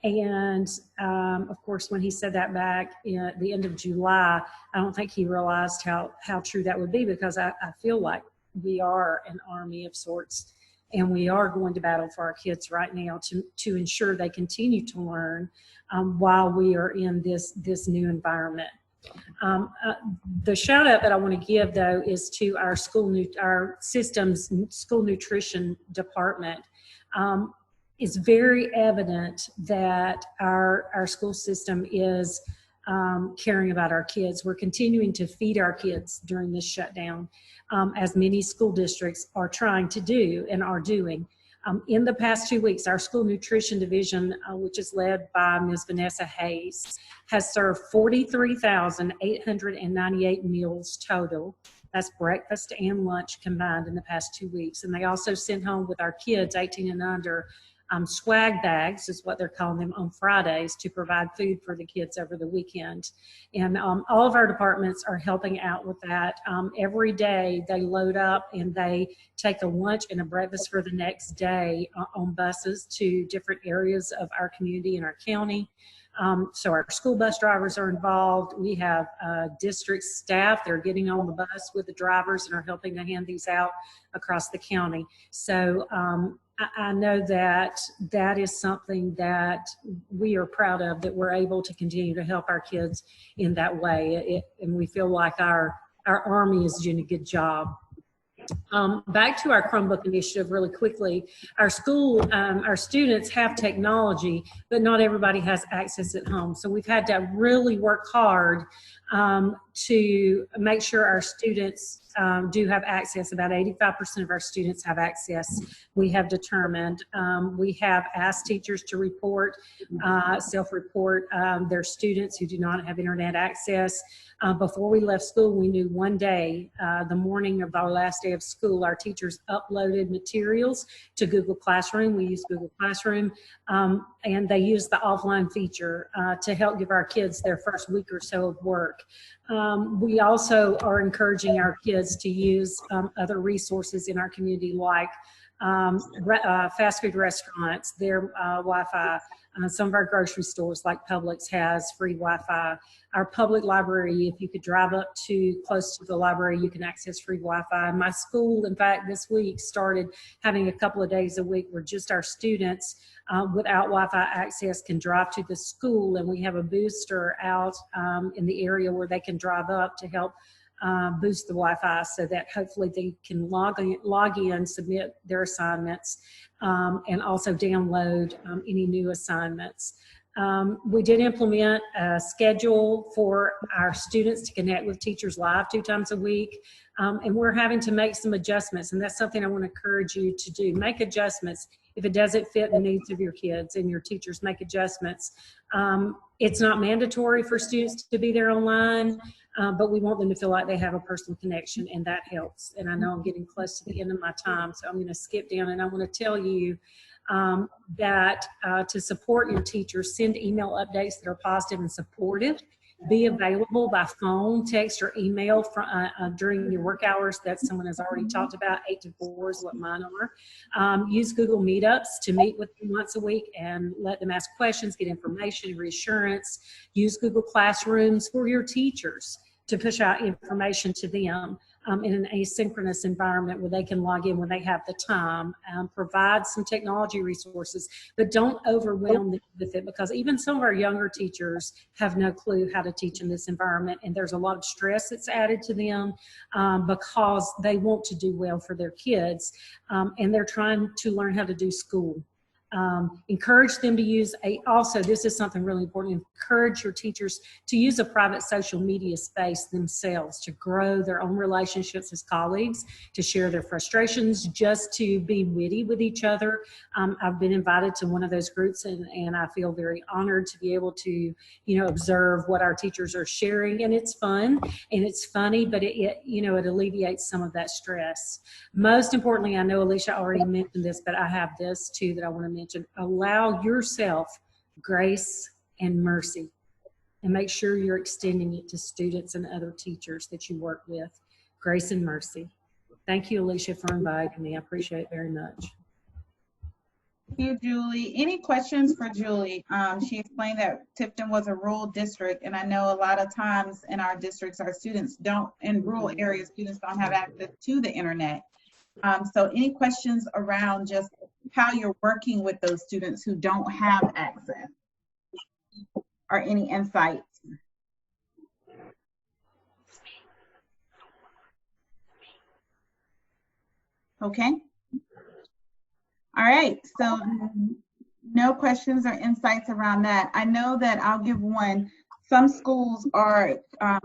[SPEAKER 8] And of course, when he said that back at the end of July, I don't think he realized how true that would be, because I feel like we are an army of sorts, and we are going to battle for our kids right now to ensure they continue to learn while we are in this new environment. The shout out that I want to give, though, is to our our system's school nutrition department. It's very evident that our school system is caring about our kids. We're continuing to feed our kids during this shutdown, as many school districts are trying to do and are doing. In the past 2 weeks, our school nutrition division, which is led by Ms. Vanessa Hayes, has served 43,898 meals total. That's breakfast and lunch combined in the past 2 weeks. And they also sent home with our kids 18 and under swag bags is what they're calling them on Fridays to provide food for the kids over the weekend. And all of our departments are helping out with that. Every day they load up and they take a lunch and a breakfast for the next day on buses to different areas of our community and our county. So our school bus drivers are involved. We have district staff that are getting on the bus with the drivers and are helping to hand these out across the county. So I know that that is something that we are proud of, that we're able to continue to help our kids in that way. And we feel like our Army is doing a good job. Back to our Chromebook initiative really quickly. Our school, our students have technology, but not everybody has access at home. So we've had to really work hard to make sure our students do have access. About 85% of our students have access, we have determined. We have asked teachers to report, self-report their students who do not have internet access. Before we left school, we knew one day, the morning of our last day of school, our teachers uploaded materials to Google Classroom. We use Google Classroom, and they use the offline feature to help give our kids their first week or so of work. We also are encouraging our kids to use other resources in our community, like fast food restaurants, their Wi-Fi. Some of our grocery stores like Publix has free Wi-Fi. Our public library, if you could drive up to close to the library, you can access free Wi-Fi. My school, in fact, this week started having a couple of days a week where just our students without Wi-Fi access can drive to the school, and we have a booster out in the area where they can drive up to help boost the Wi-Fi so that hopefully they can log in, submit their assignments, and also download any new assignments. We did implement a schedule for our students to connect with teachers live 2 times a week, and we're having to make some adjustments, and that's something I want to encourage you to do. Make adjustments. If it doesn't fit the needs of your kids and your teachers, make adjustments. It's not mandatory for students to be there online, but we want them to feel like they have a personal connection, and that helps. And I know I'm getting close to the end of my time, so I'm going to skip down, and I want to tell you that to support your teachers, send email updates that are positive and supportive. Be available by phone, text, or email during your work hours. That's someone has already talked about. 8 to 4 is what mine are. Use Google Meetups to meet with them once a week and let them ask questions, get information, reassurance. Use Google Classrooms for your teachers to push out information to them in an asynchronous environment where they can log in when they have the time. Provide some technology resources, but don't overwhelm them with it, because even some of our younger teachers have no clue how to teach in this environment, and there's a lot of stress that's added to them because they want to do well for their kids, and they're trying to learn how to do school. Encourage them to use also, this is something really important, encourage your teachers to use a private social media space themselves to grow their own relationships as colleagues, to share their frustrations, just to be witty with each other. I've been invited to one of those groups, and I feel very honored to be able to, observe what our teachers are sharing, and it's fun and it's funny, but it alleviates some of that stress. Most importantly, I know Alisha already mentioned this, but I have this too that I want to mention. Allow yourself grace and mercy, and make sure you're extending it to students and other teachers that you work with. Grace and mercy. Thank you, Alisha, for inviting me. I appreciate it very much.
[SPEAKER 1] Thank you, Julie. Any questions for Julie? She explained that Tifton was a rural district, and I know a lot of times in our districts, our students in rural areas, students don't have access to the internet. So any questions around just how you're working with those students who don't have access, or any insights? Okay. All right, so no questions or insights around that. I know that I'll give one. Some schools are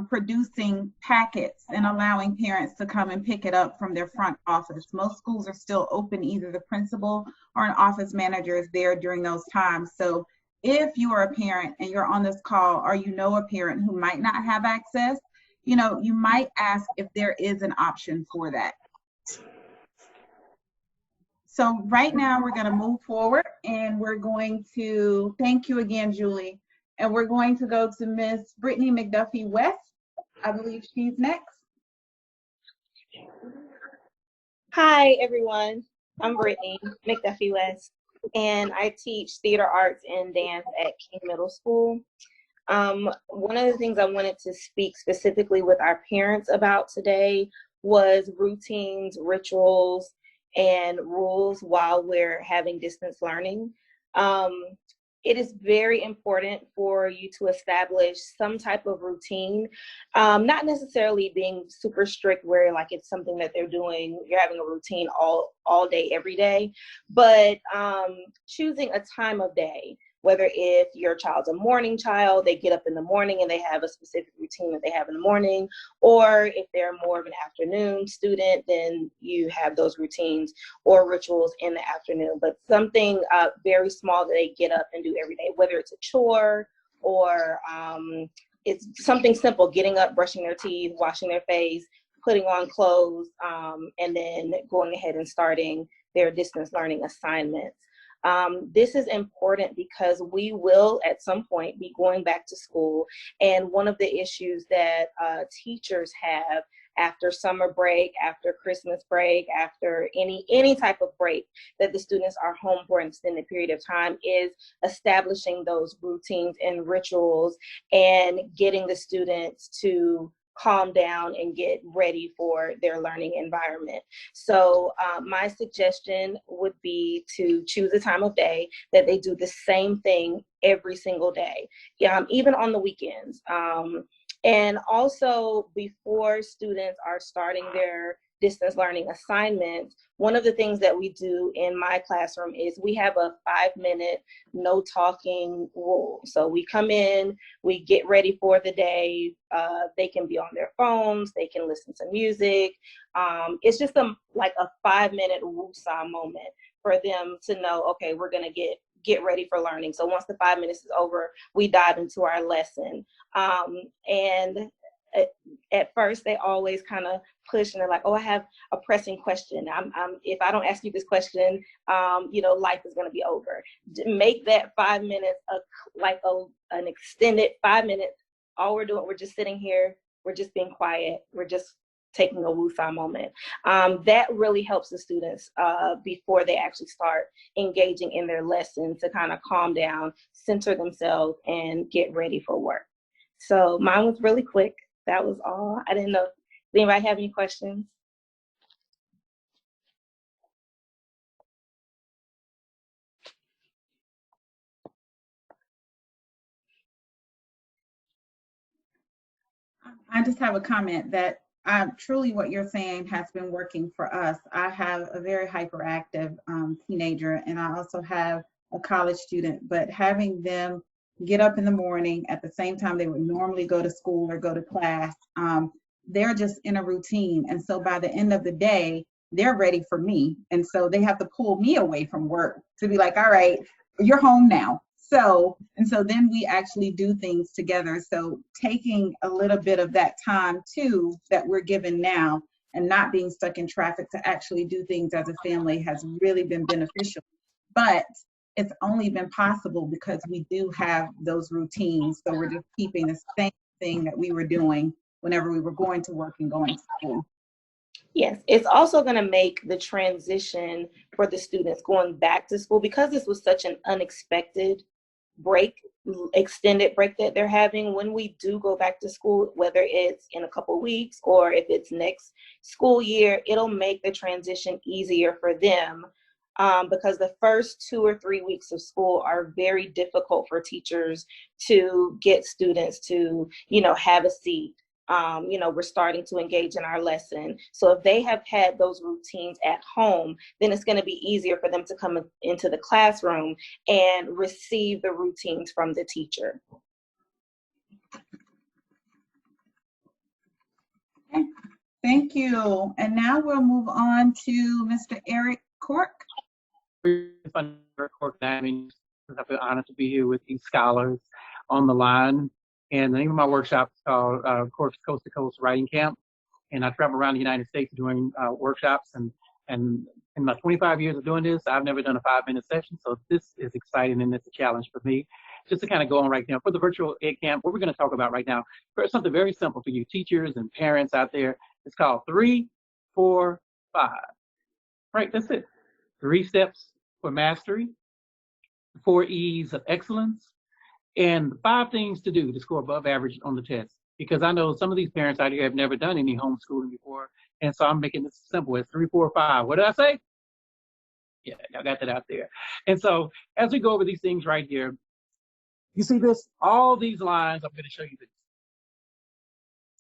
[SPEAKER 1] producing packets and allowing parents to come and pick it up from their front office. Most schools are still open, either the principal or an office manager is there during those times. So if you are a parent and you're on this call, or you know a parent who might not have access, you know, you might ask if there is an option for that. So right now we're going to move forward, and we're going to thank you again, Julie. And we're going to go to Miss Brittani McDuffie-West. I believe she's next.
[SPEAKER 9] Hi, everyone. I'm Brittani McDuffie-West, and I teach theater arts and dance at King Middle School. One of the things I wanted to speak specifically with our parents about today was routines, rituals, and rules while we're having distance learning. It is very important for you to establish some type of routine, not necessarily being super strict where like it's something that they're doing, you're having a routine all day, every day, but choosing a time of day. Whether if your child's a morning child, they get up in the morning and they have a specific routine that they have in the morning, or if they're more of an afternoon student, then you have those routines or rituals in the afternoon. But something very small that they get up and do every day, whether it's a chore or it's something simple, getting up, brushing their teeth, washing their face, putting on clothes, and then going ahead and starting their distance learning assignments. This is important because we will at some point be going back to school, and one of the issues that teachers have after summer break, after Christmas break, after any type of break that the students are home for an extended period of time is establishing those routines and rituals and getting the students to calm down and get ready for their learning environment. So my suggestion would be to choose a time of day that they do the same thing every single day, even on the weekends. And also before students are starting their distance learning assignments, one of the things that we do in my classroom is we have a 5-minute no talking rule. So we come in, we get ready for the day. They can be on their phones, they can listen to music. It's just like a 5-minute woosah moment for them to know, okay, we're gonna get ready for learning. So once the 5 minutes is over, we dive into our lesson. And at first they always kind of push and they're like, oh, I have a pressing question. If I don't ask you this question, life is going to be over. Make that 5 minutes an extended 5 minutes. All we're doing, we're just sitting here, we're just being quiet, we're just taking a woosah moment. That really helps the students before they actually start engaging in their lesson to kind of calm down, center themselves, and get ready for work. So mine was really quick. That was all. I didn't know. Does anybody have any questions?
[SPEAKER 1] I just have a comment that truly what you're saying has been working for us. I have a very hyperactive teenager, and I also have a college student, but having them get up in the morning at the same time they would normally go to school or go to class, they're just in a routine. And so by the end of the day, they're ready for me. And so they have to pull me away from work to be like, all right, you're home now. So then we actually do things together. So taking a little bit of that time too that we're given now and not being stuck in traffic to actually do things as a family has really been beneficial. But it's only been possible because we do have those routines. So we're just keeping the same thing that we were doing whenever we were going to work and going to school.
[SPEAKER 9] Yes, it's also going to make the transition for the students going back to school, because this was such an unexpected extended break that they're having. When we do go back to school, whether it's in a couple weeks or if it's next school year, it'll make the transition easier for them. Because the first 2 or 3 weeks of school are very difficult for teachers to get students to, have a seat. We're starting to engage in our lesson. So if they have had those routines at home, then it's going to be easier for them to come into the classroom and receive the routines from the teacher.
[SPEAKER 1] Okay. Thank you. And now we'll move on to Mr. Erik Cork.
[SPEAKER 4] Cork. I mean, I feel honored to be here with these scholars on the line. And the name of my workshop is called Cork's Coast to Coast Writing Camp. And I travel around the United States doing workshops. And in my 25 years of doing this, I've never done a 5-minute session. So this is exciting and it's a challenge for me. Just to kind of go on right now for the Virtual EdCamp, what we're going to talk about right now, for something very simple for you teachers and parents out there. It's called 3, 4, 5. Right, that's it. 3 steps for mastery, 4 E's of excellence, and 5 things to do to score above average on the test. Because I know some of these parents out here have never done any homeschooling before, and so I'm making this simple as 3, 4, 5. What did I say? Yeah, I got that out there. And so as we go over these things right here, you see this? All these lines, I'm going to show you this.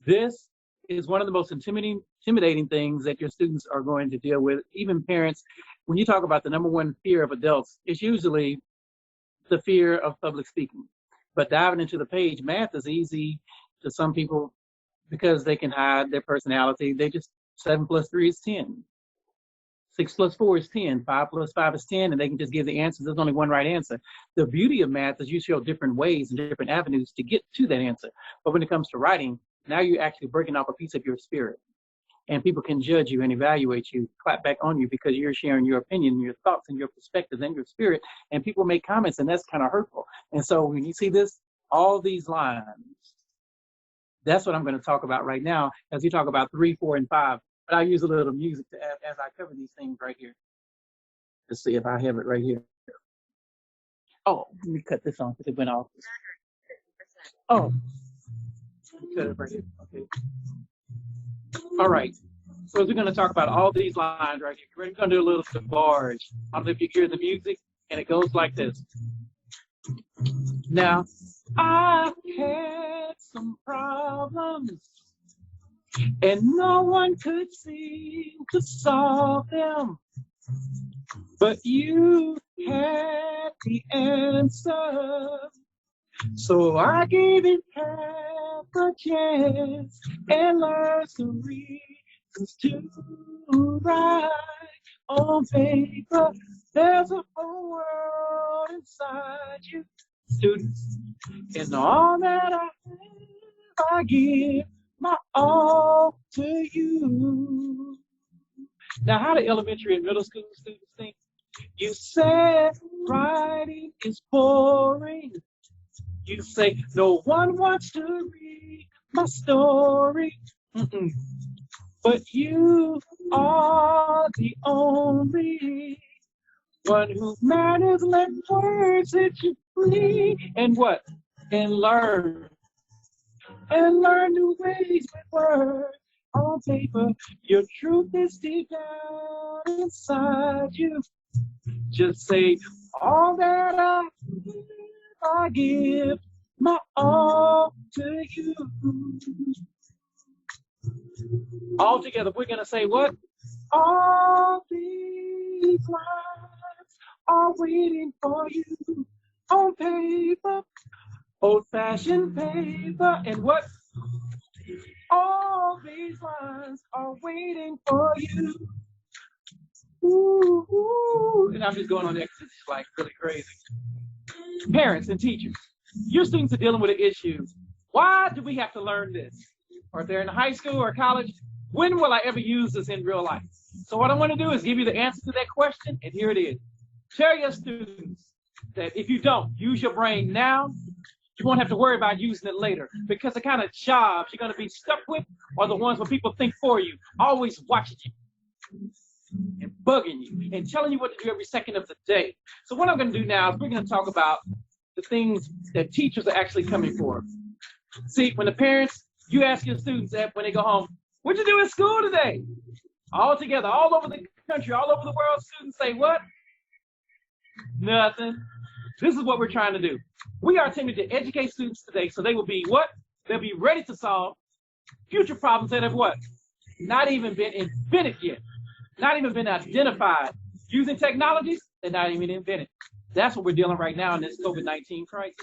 [SPEAKER 4] This is one of the most intimidating things that your students are going to deal with. Even parents, when you talk about the #1 fear of adults, it's usually the fear of public speaking. But diving into the page, math is easy to some people because they can hide their personality. They just, 7 + 3 is 10. 6 + 4 is 10, 5 + 5 is 10, and they can just give the answers. There's only one right answer. The beauty of math is you show different ways and different avenues to get to that answer. But when it comes to writing, now you're actually breaking off a piece of your spirit. And people can judge you and evaluate you, clap back on you because you're sharing your opinion, your thoughts, and your perspectives and your spirit. And people make comments, and that's kind of hurtful. And so when you see this, all these lines, that's what I'm going to talk about right now as you talk about 3, 4, and 5. But I'll use a little music to add as I cover these things right here. Let's see if I have it right here. Oh, let me cut this on because it went off. Oh, cut it right here. Okay. All right. So we're going to talk about all these lines right here. We're going to do a little barge. I don't know if you hear the music, and it goes like this. Now, I had some problems, and no one could seem to solve them. But you had the answer. So I gave it half a chance and learned some reasons to write on paper. There's a whole world inside you, students, and all that I have, I give my all to you. Now, how do elementary and middle school students think? You said writing is boring. You say no one wants to read my story. But you are the only one who matters. Let words set you free. And what? And learn. And learn new ways with words on paper. Your truth is deep down inside you. Just say all that I give my all to you. All together, we're going to say what? All these lines are waiting for you on paper, old-fashioned paper, and what? All these lines are waiting for you. Ooh, ooh. And I'm just going on there because it's like really crazy. Parents and teachers, your students are dealing with an issue. Why do we have to learn this? Or if they're in high school or college, when will I ever use this in real life? So what I want to do is give you the answer to that question, and here it is. Tell your students that if you don't use your brain now, you won't have to worry about using it later, because the kind of jobs you're going to be stuck with are the ones where people think for you, always watching you and bugging you and telling you what to do every second of the day. So what I'm going to do now is we're going to talk about the things that teachers are actually coming for. See, when the parents, you ask your students that when they go home, what'd you do in school today? All together, all over the country, all over the world, students say what? Nothing. This is what we're trying to do. We are attempting to educate students today so they will be what? They'll be ready to solve future problems that have what? Not even been invented yet. Not even been identified. Using technologies, they're not even invented. That's what we're dealing right now in this COVID-19 crisis.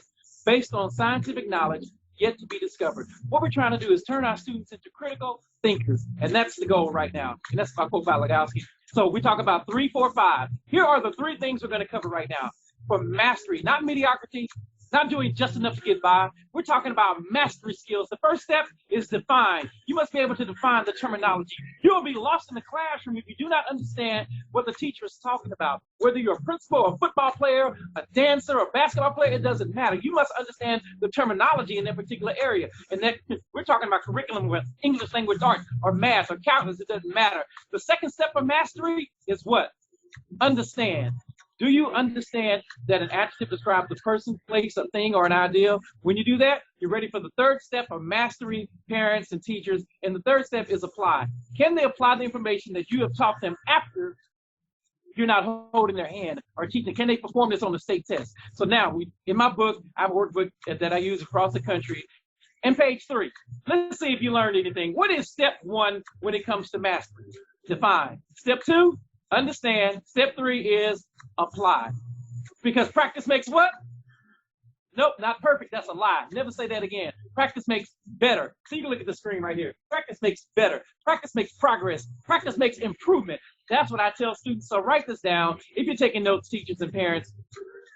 [SPEAKER 4] Based on scientific knowledge, yet to be discovered. What we're trying to do is turn our students into critical thinkers, and that's the goal right now. And that's my quote by Legowski. So we talk about 3, 4, 5. Here are the 3 things we're going to cover right now. For mastery, not mediocrity, not doing just enough to get by. We're talking about mastery skills. The first step is define. You must be able to define the terminology. You will be lost in the classroom if you do not understand what the teacher is talking about. Whether you're a principal, a football player, a dancer, or a basketball player, it doesn't matter. You must understand the terminology in that particular area. And that we're talking about curriculum with English language arts or math or calculus, it doesn't matter. The second step of mastery is what? Understand. Do you understand that an adjective describes a person, place, a thing, or an idea? When you do that, you're ready for the third step of mastery, parents, and teachers. And the third step is apply. Can they apply the information that you have taught them after you're not holding their hand or teaching? Can they perform this on the state test? So now, in my book, I have a workbook that I use across the country. And page 3, let's see if you learned anything. What is step 1 when it comes to mastery? Define. Step 2, understand. Step 3 is apply. Because practice makes what? Nope, not perfect. That's a lie. Never say that again. Practice makes better. So you can look at the screen right here. Practice makes better. Practice makes progress. Practice makes improvement. That's what I tell students. So write this down. If you're taking notes, teachers and parents,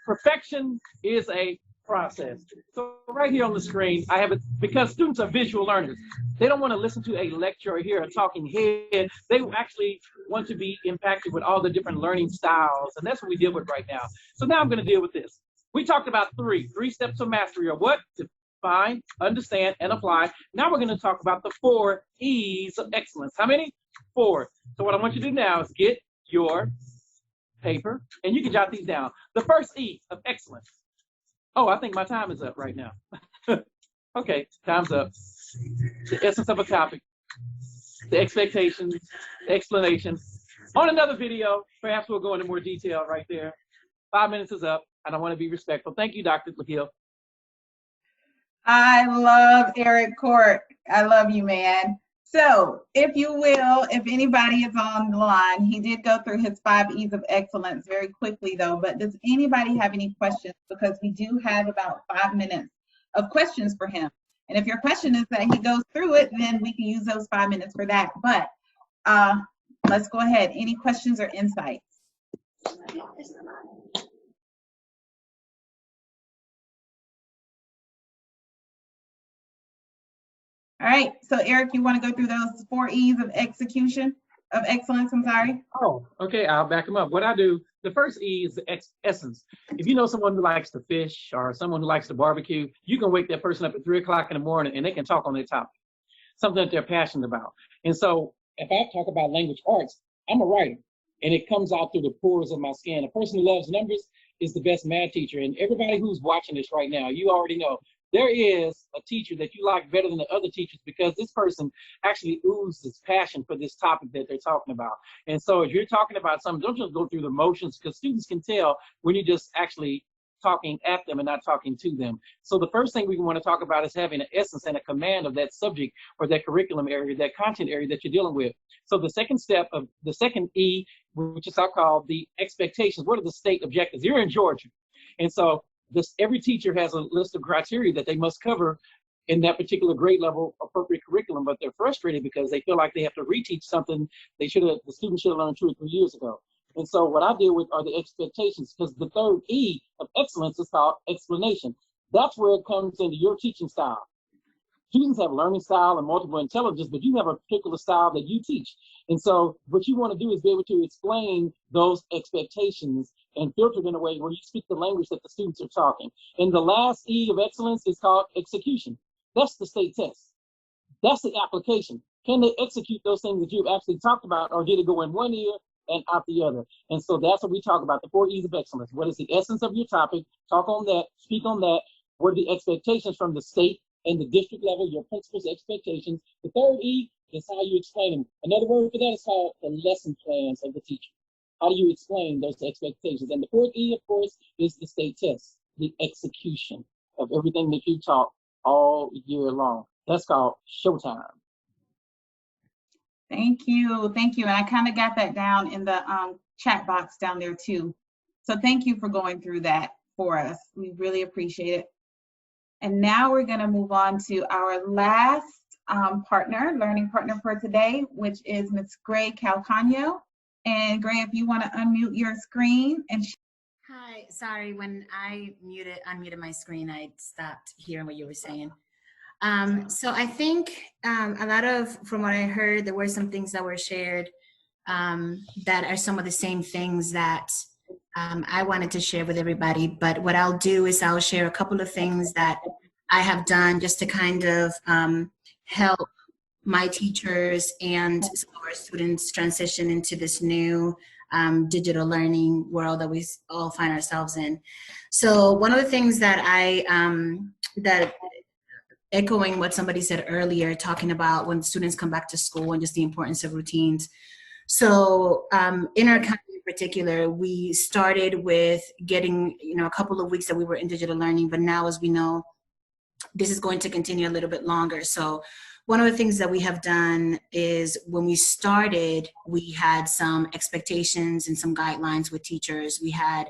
[SPEAKER 4] perfection is a process. So right here on the screen, I have it because students are visual learners. They don't want to listen to a lecture or hear a talking head. They actually want to be impacted with all the different learning styles. And that's what we deal with right now. So now I'm going to deal with this. We talked about 3 steps of mastery are what? Define, understand, and apply. Now we're going to talk about the 4 E's of excellence. How many? 4. So what I want you to do now is get your paper, and you can jot these down. The first E of excellence. Oh, I think my time is up right now. Okay, time's up. The essence of a topic, the expectations, the explanation. On another video, perhaps we'll go into more detail right there. 5 minutes is up, and I want to be respectful. Thank you, Dr. LaHill.
[SPEAKER 1] I love Erik Cork. I love you, man. So if you will, if anybody is on the line, he did go through his 5 E's of excellence very quickly though, but does anybody have any questions? Because we do have about 5 minutes of questions for him. And if your question is that he goes through it, then we can use those 5 minutes for that. But let's go ahead. Any questions or insights? All right, so Erik, you want to go through those 4 E's of excellence, I'm sorry.
[SPEAKER 4] Oh, okay, I'll back them up. What I do, the first E is the essence. If you know someone who likes to fish or someone who likes to barbecue, you can wake that person up at 3 o'clock in the morning and they can talk on their topic, something that they're passionate about. And so if I talk about language arts, I'm a writer and it comes out through the pores of my skin. A person who loves numbers is the best math teacher. And everybody who's watching this right now, you already know there is a teacher that you like better than the other teachers because this person actually oozes passion for this topic that they're talking about. And so if you're talking about something, don't just go through the motions because students can tell when you're just actually talking at them and not talking to them. So the first thing we want to talk about is having an essence and a command of that subject or that curriculum area, that content area that you're dealing with. So the second step of the second E, which is called the expectations. What are the state objectives? You're in Georgia. And so every teacher has a list of criteria that they must cover in that particular grade level appropriate curriculum, but they're frustrated because they feel like they have to reteach something the student should have learned 2 or 3 years ago. And so what I deal with are the expectations, because the third E of excellence is called explanation. That's where it comes into your teaching style. Students have learning style and multiple intelligence, but you have a particular style that you teach. And so what you want to do is be able to explain those expectations and filter it in a way where you speak the language that the students are talking. And the last E of excellence is called execution. That's the state test. That's the application. Can they execute those things that you've actually talked about, or did it go in one ear and out the other? And so that's what we talk about, the 4 E's of excellence. What is the essence of your topic? Talk on that, speak on that. What are the expectations from the state and the district level, your principal's expectations? The third E is how you explain them. Another word for that is called the lesson plans of the teacher. How do you explain those expectations? And the fourth E, of course, is the state test, the execution of everything that you taught all year long. That's called showtime.
[SPEAKER 1] Thank you. Thank you. And I kind of got that down in the chat box down there too. So thank you for going through that for us. We really appreciate it. And now we're going to move on to our last learning partner for today, which is Ms. Gray Calcano. And Gray, if you want to unmute your screen and
[SPEAKER 10] Hi, sorry, when I unmuted my screen, I stopped hearing what you were saying. So I think a lot of, from what I heard, there were some things that were shared that are some of the same things that I wanted to share with everybody. But what I'll do is I'll share a couple of things that I have done just to kind of help my teachers and some of our students transition into this new digital learning world that we all find ourselves in. So one of the things that that echoing what somebody said earlier, talking about when students come back to school and just the importance of routines. So in our county in particular, we started with getting, a couple of weeks that we were in digital learning, but now, as we know, this is going to continue a little bit longer. So one of the things that we have done is when we started, we had some expectations and some guidelines with teachers. We had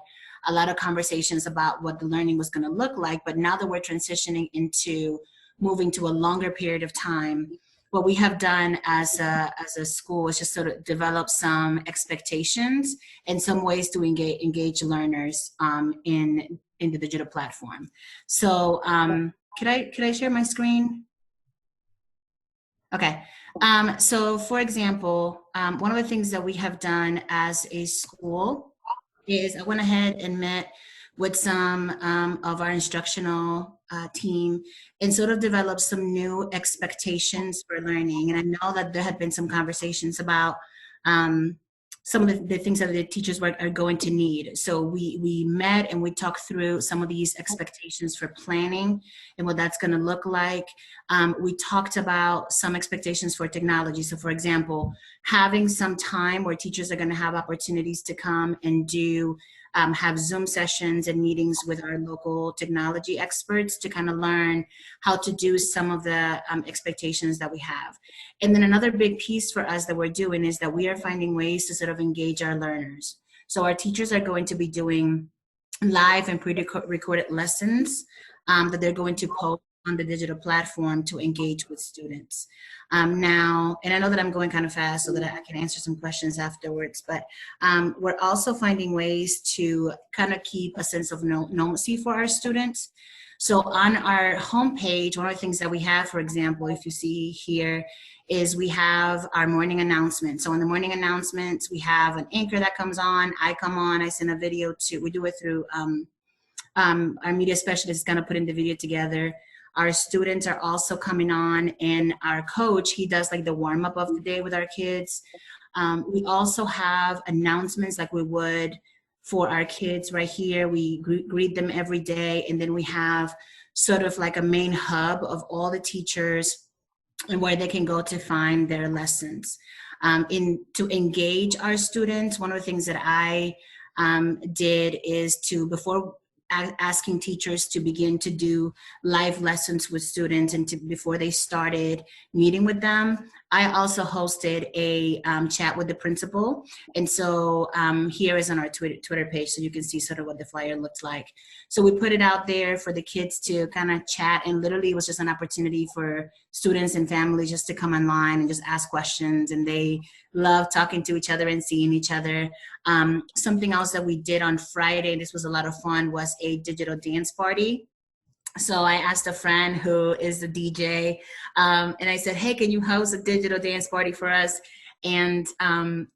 [SPEAKER 10] a lot of conversations about what the learning was going to look like, but now that we're transitioning into moving to a longer period of time, what we have done as a school is just sort of develop some expectations and some ways to engage learners in the digital platform. So could I share my screen? Okay. So for example, one of the things that we have done as a school is I went ahead and met with some of our instructional team and sort of developed some new expectations for learning. And I know that there had been some conversations about some of the things that the teachers are going to need. So we met and we talked through some of these expectations for planning and what that's going to look like. We talked about some expectations for technology. So for example, having some time where teachers are going to have opportunities to come and have Zoom sessions and meetings with our local technology experts to kind of learn how to do some of the expectations that we have. And then another big piece for us that we're doing is that we are finding ways to sort of engage our learners. So our teachers are going to be doing live and pre-recorded lessons that they're going to post on the digital platform to engage with students. Now, and I know that I'm going kind of fast so that I can answer some questions afterwards, but we're also finding ways to kind of keep a sense of normalcy for our students. So on our homepage, one of the things that we have, for example, if you see here, is we have our morning announcements. So in the morning announcements, we have an anchor that comes on, I come on, I send a video we do it through our media specialist is gonna put in the video together. Our students are also coming on, and our coach, he does like the warm up of the day with our kids. We also have announcements like we would for our kids right here. We greet them every day, and then we have sort of like a main hub of all the teachers and where they can go to find their lessons. To engage our students, one of the things that I did is before asking teachers to begin to do live lessons with students and before they started meeting with them, I also hosted a chat with the principal. And so here is on our Twitter page, so you can see sort of what the flyer looked like. So we put it out there for the kids to kind of chat, and literally it was just an opportunity for students and families just to come online and just ask questions, and they love talking to each other and seeing each other. Something else that we did on Friday, this was a lot of fun, was a digital dance party. So I asked a friend who is the DJ, and I said, hey, can you host a digital dance party for us? And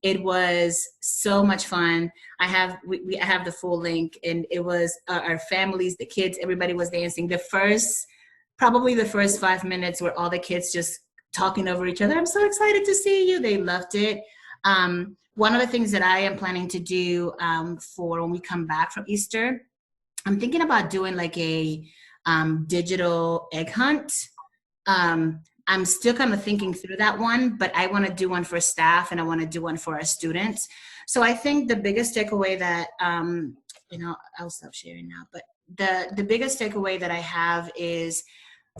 [SPEAKER 10] it was so much fun. I have the full link, and it was our families, the kids, everybody was dancing. Probably the first 5 minutes were all the kids just talking over each other. I'm so excited to see you. They loved it. One of the things that I am planning to do for when we come back from Easter, I'm thinking about doing like a digital egg hunt. I'm still kind of thinking through that one, but I want to do one for staff and I want to do one for our students. So I think the biggest takeaway that, I'll stop sharing now, but the biggest takeaway that I have is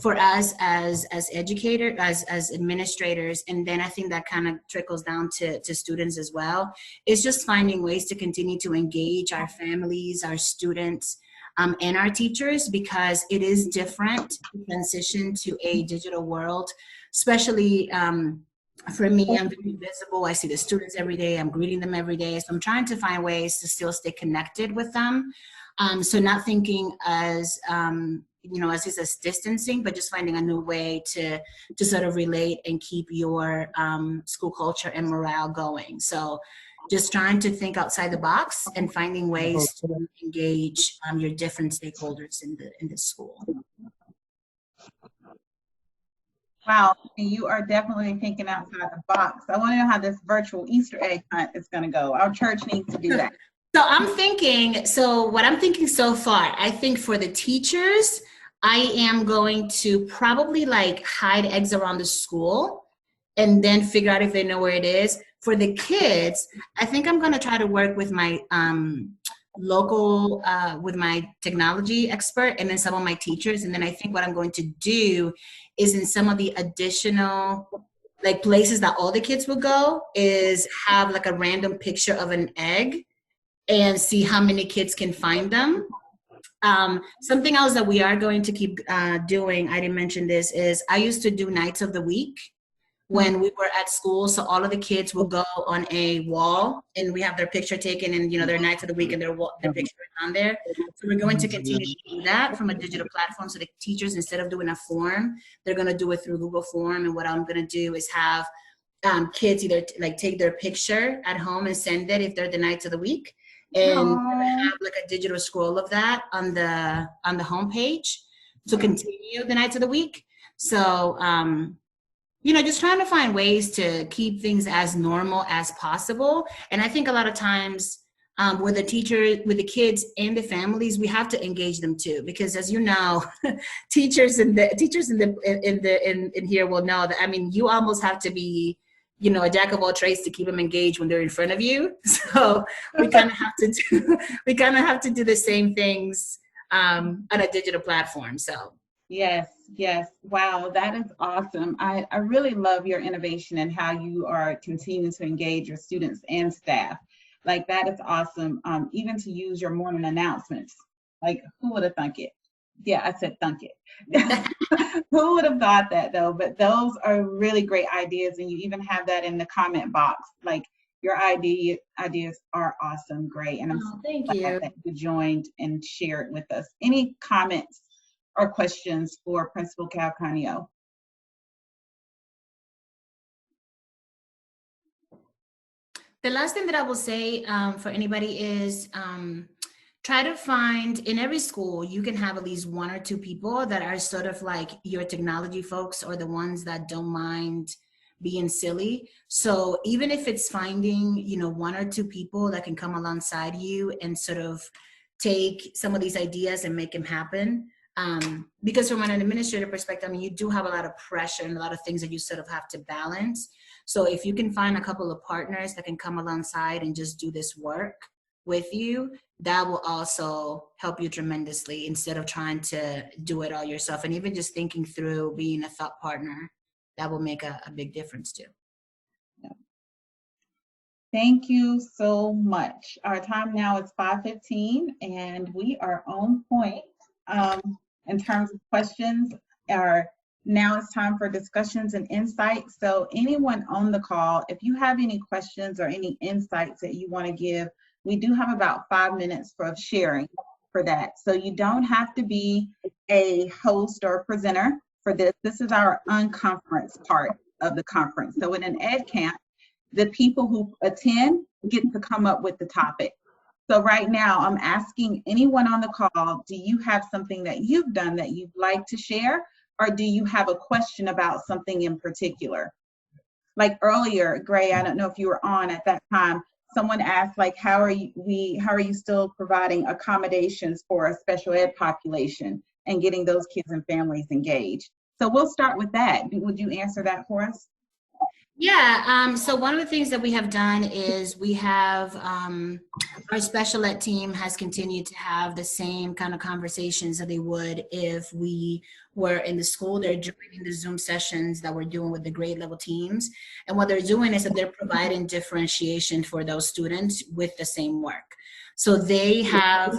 [SPEAKER 10] for us as educators, as administrators, and then I think that kind of trickles down to students as well, is just finding ways to continue to engage our families, our students, and our teachers, because it is different to transition to a digital world, especially for me. I'm very visible. I see the students every day. I'm greeting them every day. So I'm trying to find ways to still stay connected with them. So not thinking as, as this as distancing, but just finding a new way to sort of relate and keep your school culture and morale going. So just trying to think outside the box and finding ways to engage your different stakeholders in the school.
[SPEAKER 1] Wow, you are definitely thinking outside the box. I want to know how this virtual Easter egg hunt is going to go. Our church needs to do that.
[SPEAKER 10] So what I'm thinking so far, I think for the teachers, I am going to probably like hide eggs around the school and then figure out if they know where it is. For the kids, I think I'm going to try to work with my with my technology expert and then some of my teachers. And then I think what I'm going to do is in some of the additional like places that all the kids will go is have like a random picture of an egg and see how many kids can find them. Something else that we are going to keep doing, I didn't mention this, is I used to do nights of the week when we were at school. So all of the kids will go on a wall and we have their picture taken and, their nights of the week and their picture is on there. So we're going to continue to do that from a digital platform. So the teachers, instead of doing a form, they're going to do it through Google Form. And what I'm going to do is have kids either like take their picture at home and send it if they're the nights of the week. And have like a digital scroll of that on the homepage to continue the nights of the week. So, just trying to find ways to keep things as normal as possible. And I think a lot of times with the teachers, with the kids and the families, we have to engage them too, because as you know, teachers in here will know that. I mean, you almost have to be, a jack of all trades to keep them engaged when they're in front of you. So we kind of have to do the same things on a digital platform. So.
[SPEAKER 1] Yes. Wow, that is awesome. I really love your innovation and how you are continuing to engage your students and staff. Like, that is awesome. Even to use your morning announcements. Like, who would have thunk it? Yeah, I said thunk it. Who would have thought that though? But those are really great ideas, and you even have that in the comment box. Like, your ideas are awesome, great, and I'm so glad that you joined and shared with us. Any comments or questions for Principal Calcano?
[SPEAKER 10] The last thing that I will say for anybody is try to find, in every school, you can have at least one or two people that are sort of like your technology folks, or the ones that don't mind being silly. So even if it's finding, one or two people that can come alongside you and sort of take some of these ideas and make them happen. Because from an administrative perspective, I mean, you do have a lot of pressure and a lot of things that you sort of have to balance. So if you can find a couple of partners that can come alongside and just do this work with you, that will also help you tremendously, instead of trying to do it all yourself. And even just thinking through being a thought partner, that will make a big difference too.
[SPEAKER 1] Thank you so much. Our time now is 5:15 and we are on point. In terms of questions, now it's time for discussions and insights. So anyone on the call, if you have any questions or any insights that you want to give, we do have about 5 minutes for sharing for that. So you don't have to be a host or a presenter for this. This is our unconference part of the conference. So in an Edcamp, the people who attend get to come up with the topic. So right now, I'm asking anyone on the call, do you have something that you've done that you'd like to share? Or do you have a question about something in particular? Like earlier, Gray, I don't know if you were on at that time, someone asked, like, how are you still providing accommodations for a special ed population and getting those kids and families engaged? So we'll start with that. Would you answer that for us?
[SPEAKER 10] Yeah, so one of the things that we have done is we have, our special ed team has continued to have the same kind of conversations that they would if we were in the school. They're joining the Zoom sessions that we're doing with the grade level teams. And what they're doing is that they're providing differentiation for those students with the same work. So they have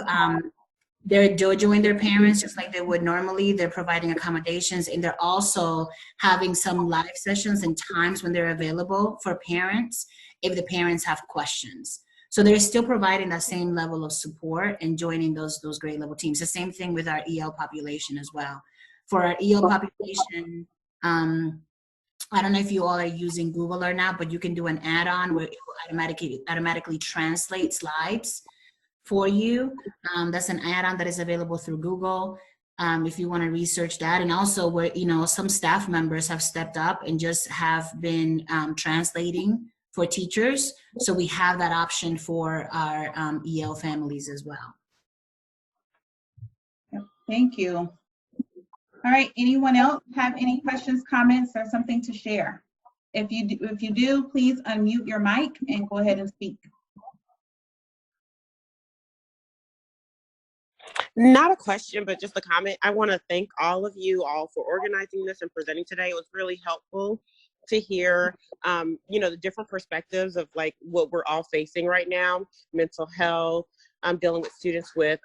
[SPEAKER 10] They're joining their parents just like they would normally. They're providing accommodations, and they're also having some live sessions and times when they're available for parents if the parents have questions. So they're still providing that same level of support and joining those grade level teams. The same thing with our EL population as well. For our EL population, I don't know if you all are using Google or not, but you can do an add-on where it will automatically translate slides for you. That's an add-on that is available through Google if you want to research that. And also where, you know, some staff members have stepped up and just have been translating for teachers. So we have that option for our EL families as well.
[SPEAKER 1] Thank you. All right, anyone else have any questions, comments, or something to share? If you do, please unmute your mic and go ahead and speak.
[SPEAKER 6] Not a question, but just a comment. I want to thank all of you all for organizing this and presenting today. It was really helpful to hear, you know, the different perspectives of like what we're all facing right now, mental health, dealing with students with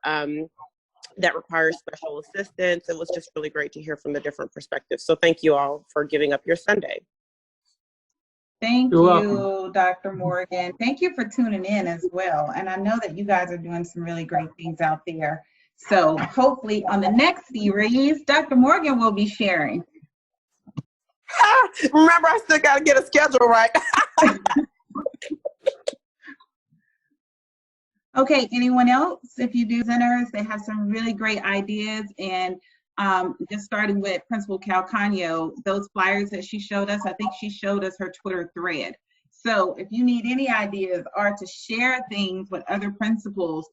[SPEAKER 6] that requires special assistance. It was just really great to hear from the different perspectives. So thank you all for giving up your Sunday.
[SPEAKER 1] Thank
[SPEAKER 4] You're
[SPEAKER 1] you,
[SPEAKER 4] welcome.
[SPEAKER 1] Dr. Morgan. Thank you for tuning in as well. And I know that you guys are doing some really great things out there. So hopefully on the next series, Dr. Morgan will be sharing.
[SPEAKER 6] Remember, I still got to get a schedule right.
[SPEAKER 1] Okay, anyone else? If you do presenters, they have some really great ideas. And just starting with Principal Calcano, those flyers that she showed us, I think she showed us her Twitter thread. So if you need any ideas or to share things with other principals,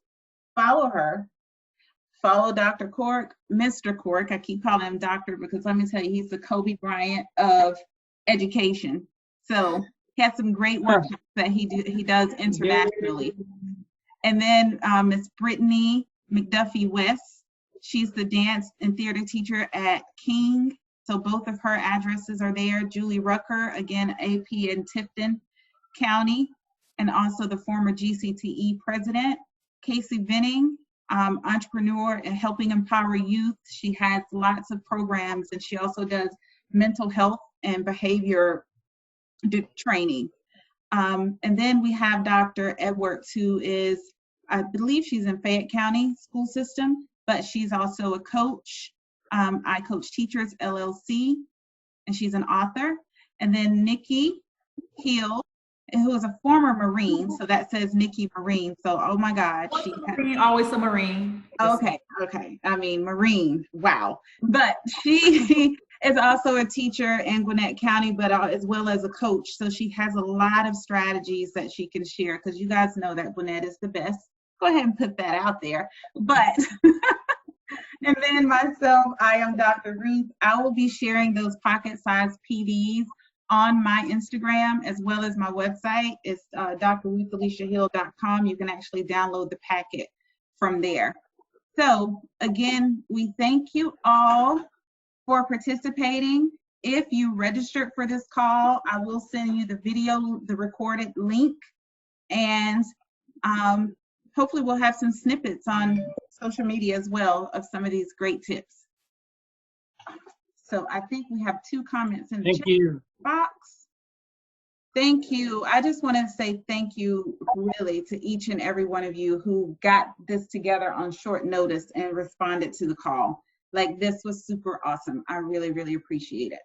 [SPEAKER 1] follow her. Follow Dr. Cork, Mr. Cork. I keep calling him doctor because let me tell you, he's the Kobe Bryant of education. So he has some great workshops that he does internationally. And then Miss Brittani McDuffie-West. She's the dance and theater teacher at King. So both of her addresses are there. Julie Rucker, again, AP in Tifton County, and also the former GCTE president. KaCey Venning, entrepreneur and helping empower youth. She has lots of programs, and she also does mental health and behavior training. And then we have Dr. Edwards, who is, I believe she's in Fayette County school system, but she's also a coach. I Coach Teachers LLC, and she's an author. And then Niki Hill, who is a former Marine, so that says Niki Marine. So, oh my God,
[SPEAKER 3] Always a Marine.
[SPEAKER 1] Okay. I mean, Marine, wow. But she is also a teacher in Gwinnett County, but as well as a coach. So she has a lot of strategies that she can share, because you guys know that Gwinnett is the best. Go ahead and put that out there. But, and then myself, I am Dr. Ruth. I will be sharing those pocket-sized PDs on my Instagram as well as my website. It's drruthalishahill.com. You can actually download the packet from there. So again, we thank you all for participating. If you registered for this call, I will send you the video, the recorded link, and hopefully we'll have some snippets on social media as well of some of these great tips. So I think we have 2 comments in the chat box. Thank you. I just want to say thank you really to each and every one of you who got this together on short notice and responded to the call. Like, this was super awesome. I really, really appreciate it.